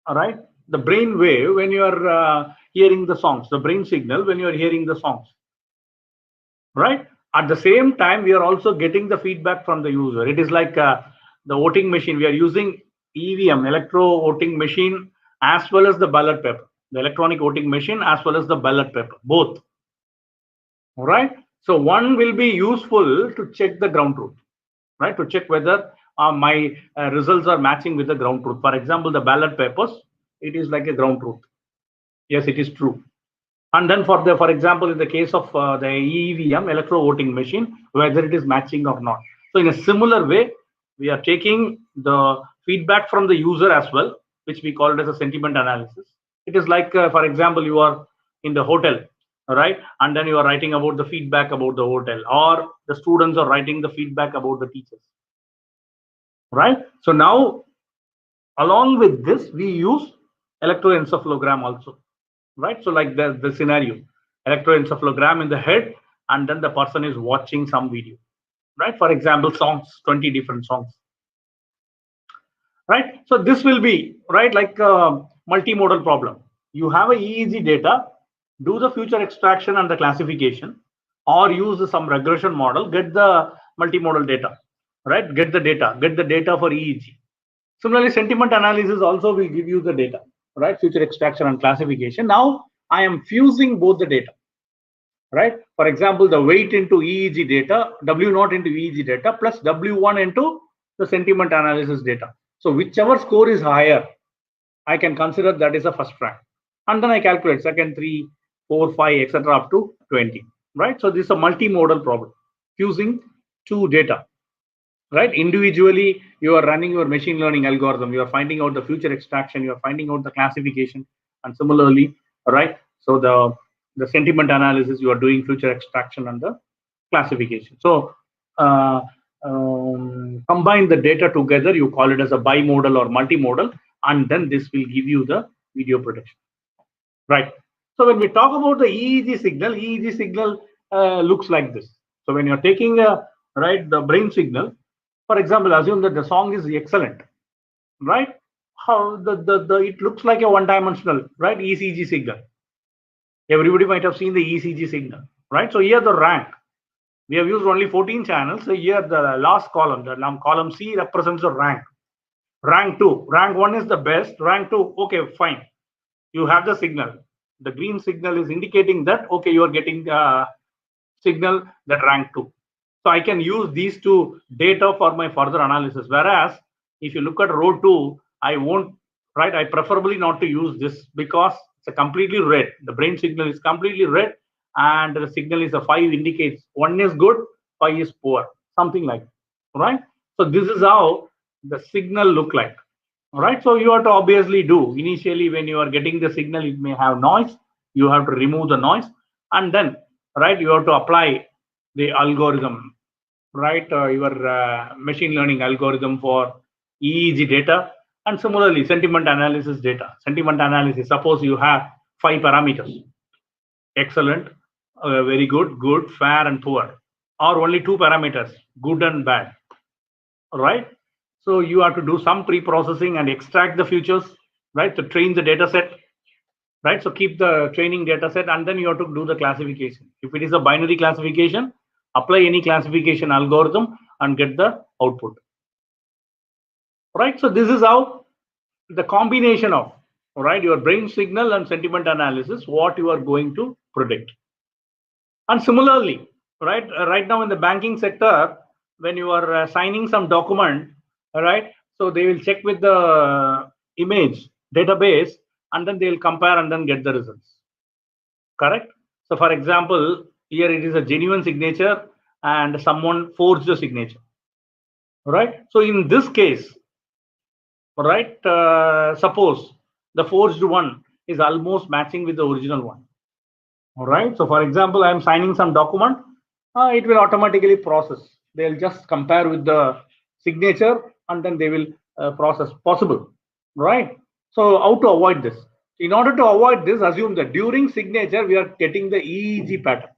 all right, the brain wave when you are hearing the songs, the brain signal when you are hearing the songs, right? At the same time, we are also getting the feedback from the user. It is like the voting machine. We are using EVM, electro voting machine, as well as the ballot paper, the electronic voting machine, as well as the ballot paper, both. All right. So one will be useful to check the ground truth, right? To check whether my results are matching with the ground truth. For example, the ballot papers, it is like a ground truth. Yes, it is true. And then for example, in the case of the EVM, electro voting machine, whether it is matching or not. So in a similar way, we are taking the feedback from the user as well, which we call it as a sentiment analysis. It is like, for example, you are in the hotel, right? And then you are writing about the feedback about the hotel, or the students are writing the feedback about the teachers, right? So now, along with this, we use electroencephalogram also, right? So like the scenario, electroencephalogram in the head, and then the person is watching some video, right? For example, songs, 20 different songs, right? So this will be, right, like a multimodal problem. You have a EEG data, do the future extraction and the classification, or use some regression model, get the multimodal data, right? Get the data for EEG. Similarly, sentiment analysis also will give you the data, right? Future extraction and classification. Now I am fusing both the data, right? For example, the weight into EEG data, W0 into EEG data, plus W1 into the sentiment analysis data. So whichever score is higher, I can consider that is a first rank. And then I calculate second, 3, 4, 5, etc. up to 20, right? So this is a multimodal problem, fusing two data, right? Individually, you are running your machine learning algorithm, you are finding out the future extraction, you are finding out the classification, and similarly, right? So the sentiment analysis, you are doing future extraction and the classification. So combine the data together, you call it as a bimodal or multimodal, and then this will give you the video prediction, right? So when we talk about the EEG signal looks like this. So when you're taking right, the brain signal, for example, assume that the song is excellent, right? How it looks like a one-dimensional, right, ECG signal. Everybody might have seen the ECG signal, right? So here the rank, we have used only 14 channels. So here the last column, the column C represents the rank. Rank 2, rank 1 is the best. Rank 2, okay, fine. You have the signal. The green signal is indicating that, okay, you are getting the signal that rank 2. So I can use these two data for my further analysis. Whereas if you look at row 2, I won't, right? I preferably not to use this because it's a completely red. The brain signal is completely red, and the signal is a 5 indicates 1 is good, 5 is poor, something like that, right? So this is how the signal look like. All right. So you have to obviously do initially when you are getting the signal, it may have noise. You have to remove the noise, and then, right, you have to apply the algorithm, right? Your machine learning algorithm for EEG data, and similarly sentiment analysis data. Sentiment analysis. Suppose you have 5 parameters: excellent, very good, good, fair, and poor, or only 2 parameters: good and bad. All right. So you have to do some pre-processing and extract the futures, right, to train the data set, right? So keep the training data set, and then you have to do the classification. If it is a binary classification, apply any classification algorithm and get the output, right? So this is how the combination of, right, your brain signal and sentiment analysis, what you are going to predict. And similarly, right, right now in the banking sector, when you are signing some document, right, so they will check with the image database, and then they will compare and then get the results, correct? So for example, here it is a genuine signature and someone forged the signature, right? So in this case, right, suppose the forged one is almost matching with the original one. All right. So for example, I am signing some document, it will automatically process. They'll just compare with the signature, and then they will process possible, right? So how to avoid this? In order to avoid this, assume that during signature we are getting the EEG pattern,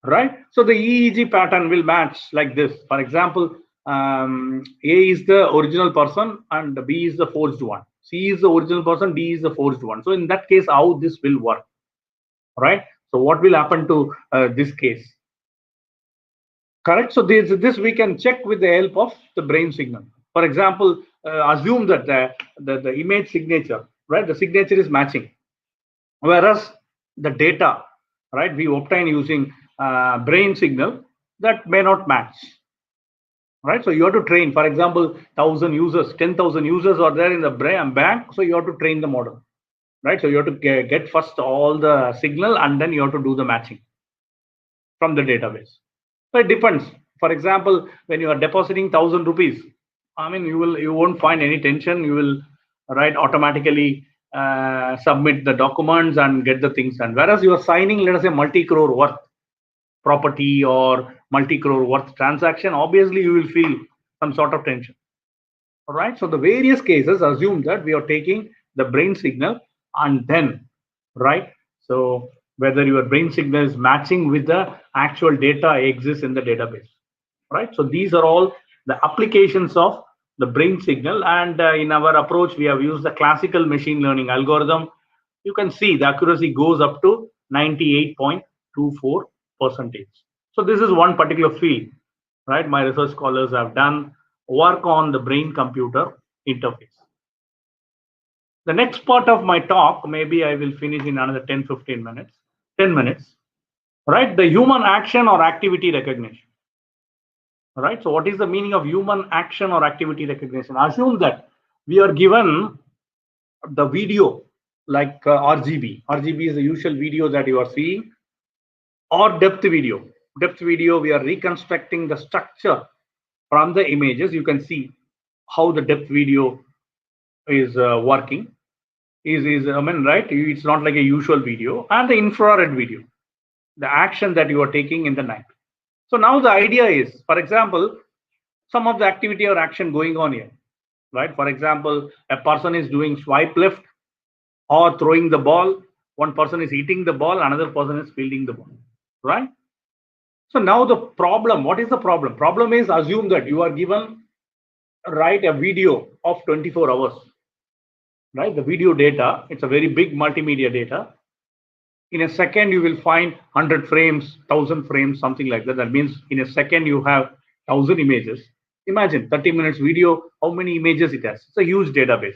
right? So the EEG pattern will match like this. For example, A is the original person and B is the forged one. C is the original person, D is the forged one. So in that case, how this will work, right? So what will happen to this case? Correct. So this we can check with the help of the brain signal. For example, assume that the image signature, right? The signature is matching, whereas the data, right, we obtain using brain signal, that may not match, right? So you have to train. For example, 1,000 users, 10,000 users are there in the bank. So you have to train the model, right? So you have to get first all the signal, and then you have to do the matching from the database. So it depends. For example, when you are depositing 1,000 rupees, I mean, you won't find any tension. You will, right, automatically submit the documents and get the things done. Whereas you are signing, let us say, multi-crore worth property or multi-crore worth transaction, obviously you will feel some sort of tension. All right. So the various cases assume that we are taking the brain signal, and then, right. So whether your brain signal is matching with the actual data exists in the database, right? So these are all the applications of the brain signal, and in our approach we have used the classical machine learning algorithm. You can see the accuracy goes up to 98.24%. So this is one particular field, right? My research scholars have done work on the brain computer interface. The next part of my talk, maybe I will finish in another 10 minutes, right? The human action or activity recognition. All right. So what is the meaning of human action or activity recognition? Assume that we are given the video like RGB. RGB is the usual video that you are seeing, or depth video. Depth video, we are reconstructing the structure from the images. You can see how the depth video is working. I mean, right? It's not like a usual video. And the infrared video, the action that you are taking in the night. So now the idea is, for example, some of the activity or action going on here, right? For example, a person is doing swipe left or throwing the ball. One person is hitting the ball, another person is fielding the ball, right? So now the problem, what is the problem? Problem is, assume that you are given, right, a video of 24 hours, right? The video data, it's a very big multimedia data. In a second, you will find 100 frames, 1,000 frames, something like that. That means in a second, you have 1,000 images. Imagine 30 minutes video, how many images it has. It's a huge database,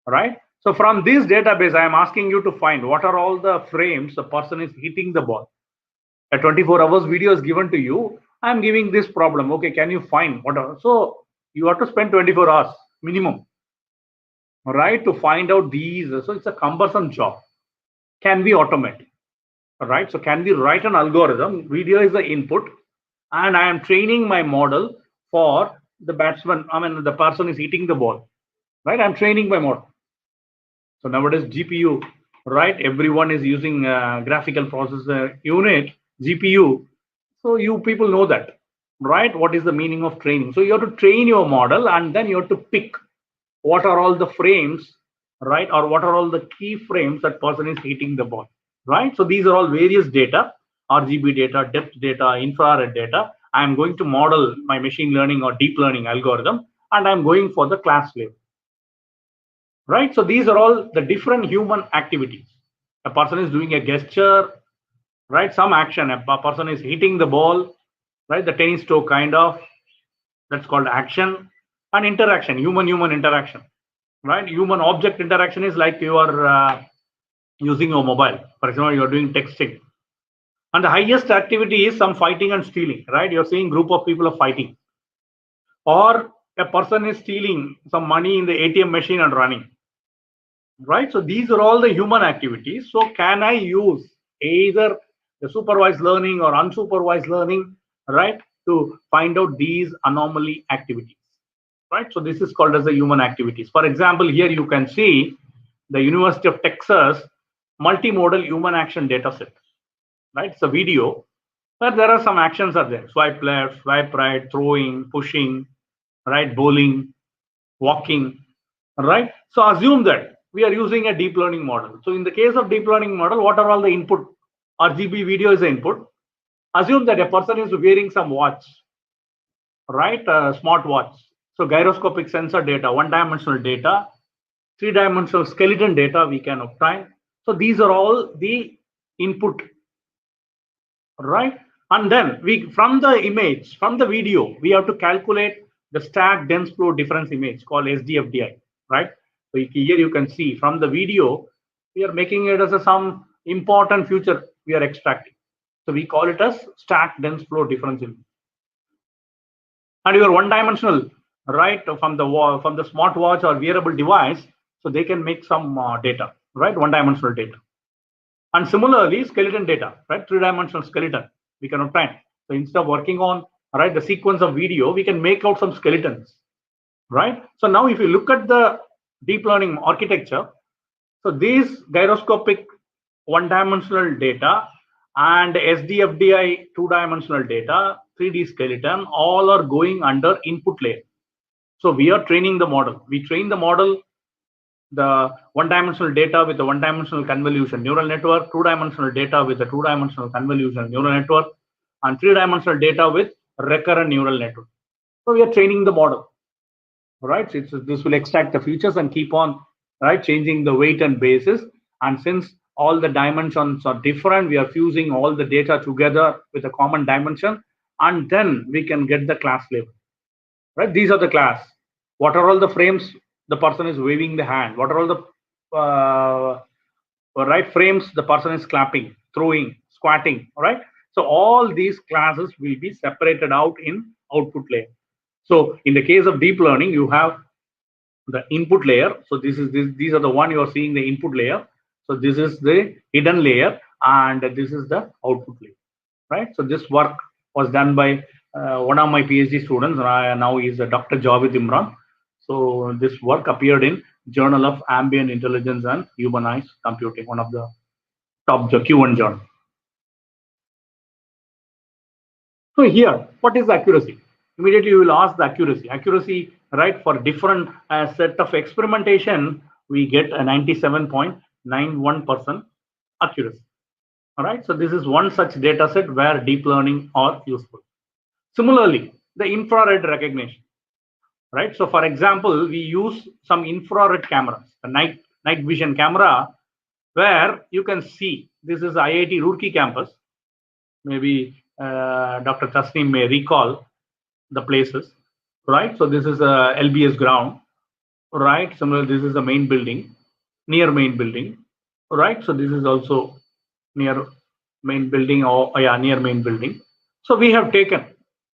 right? So from this database, I am asking you to find what are all the frames the person is hitting the ball. A 24 hours video is given to you. I am giving this problem. Okay, can you find what are, so you have to spend 24 hours minimum, right, to find out these. So it's a cumbersome job. Can we automate? Right? So can we write an algorithm? Video is the input, and I am training my model for the batsman. I mean, the person is hitting the ball, right? I'm training my model. So nowadays GPU, right? Everyone is using graphical processor unit, GPU. So you people know that, right? What is the meaning of training? So you have to train your model, and then you have to pick what are all the frames, right? Or what are all the key frames that person is hitting the ball, right? So these are all various data, RGB data, depth data, infrared data. I'm going to model my machine learning or deep learning algorithm, and I'm going for the class level, right? So these are all the different human activities. A person is doing a gesture, right? Some action, a person is hitting the ball, right? The tennis toe kind of, that's called action. And interaction, human interaction, right? Human object interaction is like you are using your mobile. For example, you are doing texting. And the highest activity is some fighting and stealing, right? You're seeing group of people are fighting. Or a person is stealing some money in the ATM machine and running, right? So these are all the human activities. So can I use either the supervised learning or unsupervised learning, right, to find out these anomaly activities, right? So this is called as the human activities. For example, here you can see the University of Texas multimodal human action data set, right? It's a video, but there are some actions are there: swipe left, swipe right, throwing, pushing, right? Bowling, walking, right? So assume that we are using a deep learning model. So in the case of deep learning model, what are all the input? RGB video is the input. Assume that a person is wearing some watch, right? Smart watch. So gyroscopic sensor data, one-dimensional data, three-dimensional skeleton data we can obtain. So these are all the input, right? And then we, from the image, from the video, we have to calculate the stack dense flow difference image called SDFDI, right? So here you can see from the video, we are making it as some important feature we are extracting. So we call it as stack dense flow difference image. And your one-dimensional, right, from the smartwatch or wearable device, so they can make some data, right, one-dimensional data. And similarly, skeleton data, right, three-dimensional skeleton we can obtain. So instead of working on, right, the sequence of video, we can make out some skeletons, right? So now if you look at the deep learning architecture, so these gyroscopic one-dimensional data and SDFDI two-dimensional data, 3D skeleton, all are going under input layer. So we are training the model. We train the model, the one-dimensional data with the one-dimensional convolution neural network, two-dimensional data with the two-dimensional convolution neural network, and three-dimensional data with recurrent neural network. So we are training the model, right? So this will extract the features and keep on, right, changing the weight and basis. And since all the dimensions are different, we are fusing all the data together with a common dimension, and then we can get the class label, right? These are the class. What are all the frames the person is waving the hand? What are all the right frames the person is clapping, throwing, squatting, right? So all these classes will be separated out in output layer. So in the case of deep learning, you have the input layer. So these are the one you are seeing, the input layer. So this is the hidden layer, and this is the output layer, right? So this work was done by one of my PhD students. Now he is Dr. Javed Imran. So this work appeared in Journal of Ambient Intelligence and Humanized Computing, one of the top Q1 journal. So here, what is the accuracy? Immediately you will ask the accuracy. Accuracy, right, for different set of experimentation, we get a 97.91% accuracy. All right, so this is one such data set where deep learning are useful. Similarly, the infrared recognition, right? So for example, we use some infrared cameras, the night vision camera, where you can see, this is IIT Roorkee campus. Maybe Dr. Tasneem may recall the places, right? So this is a LBS ground, right? Similarly, this is the main building, near main building, right? So this is also near main building, or near main building. So we have taken,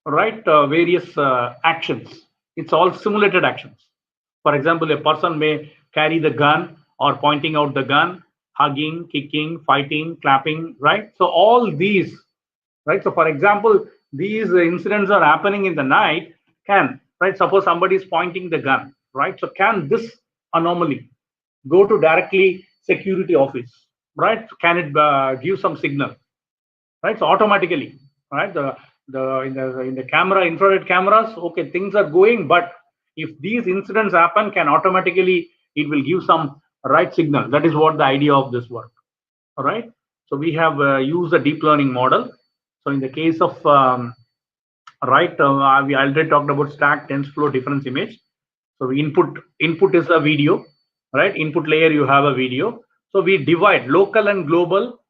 right, various actions. It's all simulated actions. For example, a person may carry the gun or pointing out the gun, hugging, kicking, fighting, clapping, right? So all these, right? So for example, these incidents are happening in the night. Can, right? Suppose somebody is pointing the gun, right? So can this anomaly go to directly security office, right? Can it give some signal, right? So automatically, right? In the camera, infrared cameras, okay, things are going, but if these incidents happen, can automatically it will give some right signal. That is what the idea of this work. All right. So we have used a deep learning model. So in the case of right, we already talked about stack dense flow difference image. So input is a video, right? Input layer, you have a video. So we divide local and global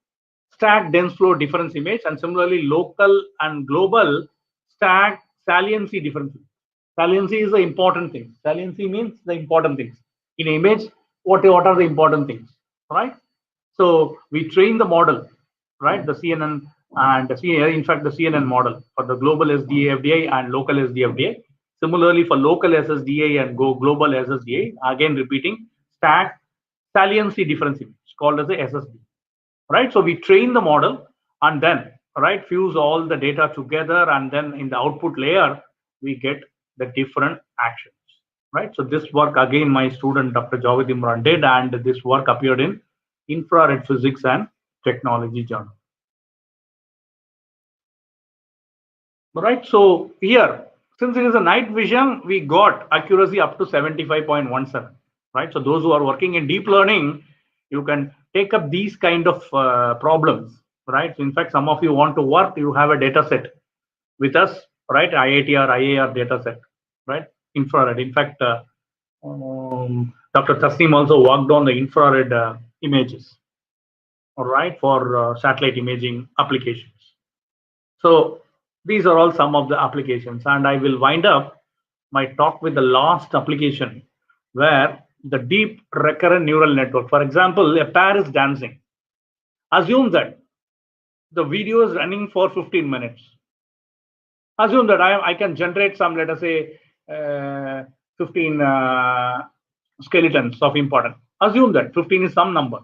stack dense flow difference image, and similarly local and global stack saliency difference. Saliency is the important thing. Saliency means the important things in image. What are the important things, right? So we train the model, right? The CNN and in fact the CNN model for the global SDA-FDA and local SDA-FDA. Similarly for local SSDA and global SSDA, again repeating, stack saliency difference image called as the SSD, right? So we train the model and then, right, fuse all the data together, and then in the output layer we get the different actions, right? So this work again my student Dr. Javed Imran did, and this work appeared in Infrared Physics and Technology journal. Right, so here Since it is a night vision, we got accuracy up to 75.17, right? So those who are working in deep learning, you can take up these kind of problems, right? So in fact, some of you want to work, you have a data set with us, right? IIT or IAR data set, right? Infrared. In fact, Dr. Tasneem also worked on the infrared images, all right, for satellite imaging applications. So these are all some of the applications, and I will wind up my talk with the last application where the deep recurrent neural network. For example, a pair is dancing. Assume that the video is running for 15 minutes. Assume that I can generate some, let us say, 15 skeletons of important. Assume that 15 is some number.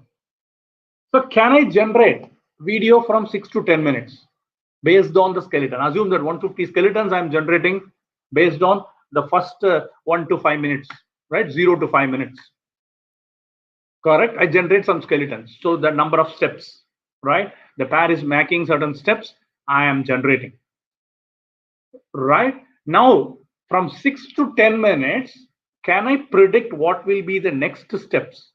So can I generate video from 6 to 10 minutes based on the skeleton? Assume that 150 skeletons I'm generating based on the first 1 to 5 minutes, right? 0 to 5 minutes. Correct? I generate some skeletons. So the number of steps, right? The pair is making certain steps, I am generating. Right? Now, from 6 to 10 minutes, can I predict what will be the next steps?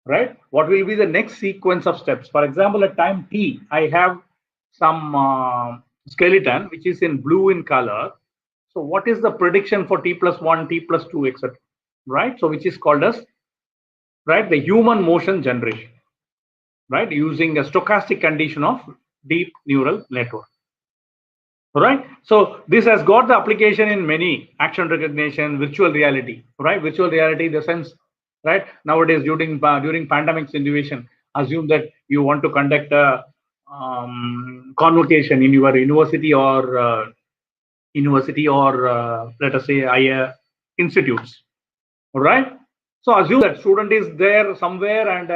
Right? What will be the next sequence of steps? For example, at time t, I have some skeleton which is in blue in color. So what is the prediction for t plus 1, t plus 2, etc. Right? So which is called as, right, the human motion generation, right, using a stochastic condition of deep neural network. Right? So this has got the application in many action recognition, virtual reality, right? Virtual reality in the sense, right? Nowadays, during pandemic situation, assume that you want to conduct a convocation in your university or let us say institutes, right? So assume that student is there somewhere and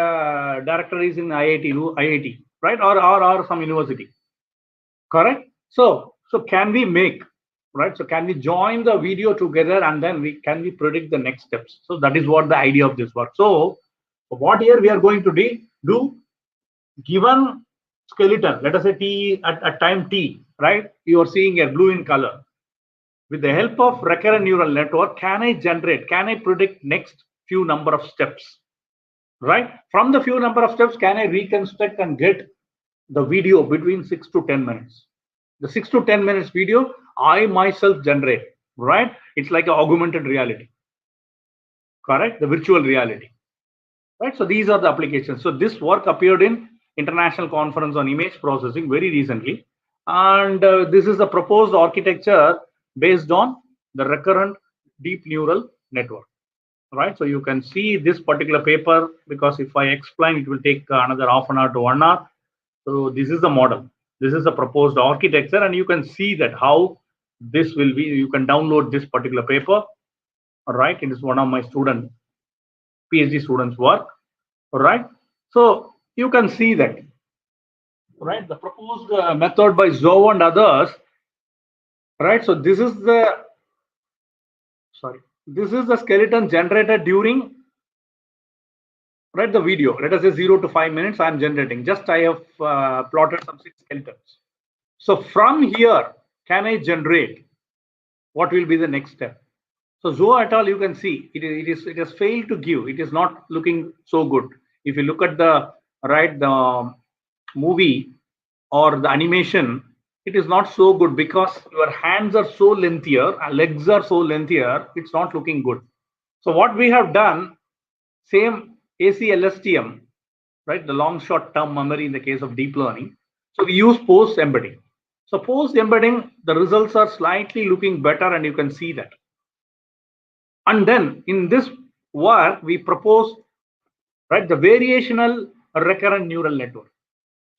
director is in IIT, right? Or some university, correct? So can we make, right? So can we join the video together and then can we predict the next steps? So that is what the idea of this work. So what here we are going to do, given skeleton, let us say t at time t, right? You are seeing a blue in color. With the help of recurrent neural network, can I predict next few number of steps, right? From the few number of steps, can I reconstruct and get the video between 6 to 10 minutes? The 6 to 10 minutes video, I myself generate, right? It's like an augmented reality, correct? The virtual reality, right? So these are the applications. So this work appeared in International Conference on Image Processing very recently. And this is the proposed architecture based on the recurrent deep neural network, right? So you can see this particular paper, because if I explain, it will take another half an hour to 1 hour. So this is the model. This is the proposed architecture, and you can see that how this will be. You can download this particular paper. All right, it is one of my PhD students' work. All right, so you can see that, right, the proposed method by Zhou and others. Right, so this is the skeleton generated during, right, the video. Let us say 0 to 5 minutes. I am generating. Just I have plotted some 6 skeletons. So from here, can I generate what will be the next step? So Zhou et al., you can see it has failed to give. It is not looking so good. If you look at the movie or the animation, it is not so good because your hands are so lengthier and legs are so lengthier. It's not looking good. So what we have done, same ACLSTM, right? The long short term memory in the case of deep learning. So we use post embedding. So post embedding, the results are slightly looking better, and you can see that. And then in this work, we propose, right, the variational recurrent neural network.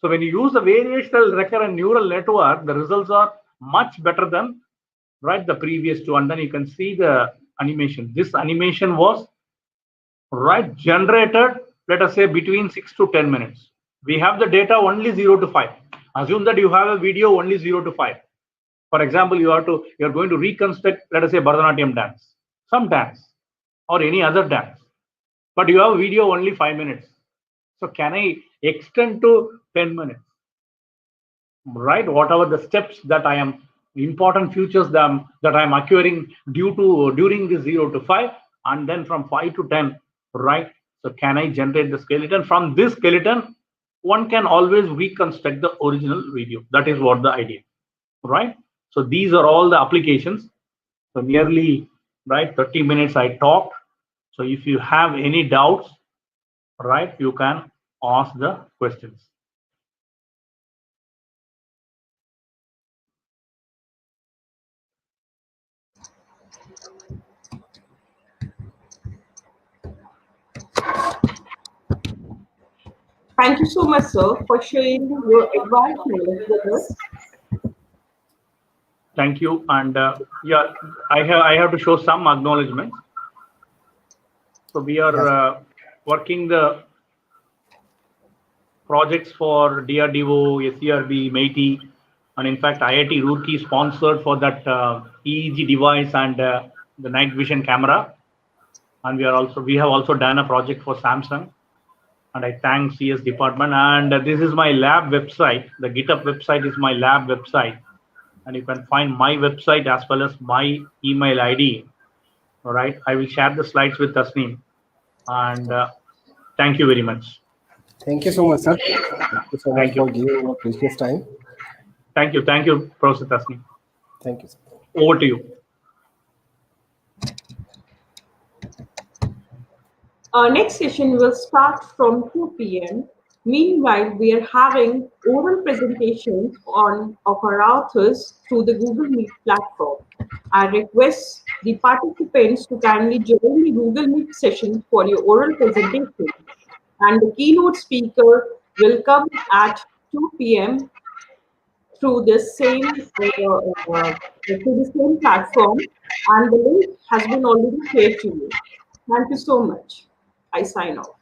So when you use the variational recurrent neural network, the results are much better than, right, the previous two. And then you can see the animation. This animation was, right, generated, let us say, between 6 to 10 minutes. We have the data only 0 to 5. Assume that you have a video only 0 to 5. For example, you're going to reconstruct, let us say, Bharatanatyam dance, some dance, or any other dance. But you have video only 5 minutes. So can I extend to 10 minutes? Right? Whatever the steps that I am important features that I'm acquiring during the 0 to 5, and then from 5 to 10, right? So can I generate the skeleton? From this skeleton, one can always reconstruct the original video. That is what the idea, right? So these are all the applications. So nearly, right, 30 minutes I talked. So if you have any doubts, right, you can ask the questions. Thank you so much, sir, for sharing your advanced knowledge with us. Thank you. And yeah, I have to show some acknowledgements. So we are working the projects for DRDO, SERB, MEITI, and in fact IIT Roorkee sponsored for that EEG device and the night vision camera. And we have also done a project for Samsung. And I thank CS department. And this is my lab website. The GitHub website is my lab website. And you can find my website as well as my email ID. All right. I will share the slides with Tasneem. And thank you very much. Thank you so much, sir. Thank you so much for giving your precious time. Thank you. Thank you, Professor Tasneem. Thank you, sir. Over to you. Our next session will start from 2 p.m. Meanwhile, we are having oral presentations of our authors through the Google Meet platform. I request the participants to kindly join the Google Meet session for your oral presentation. And the keynote speaker will come at 2 p.m. through the same platform, and the link has been already shared to you. Thank you so much. I sign off.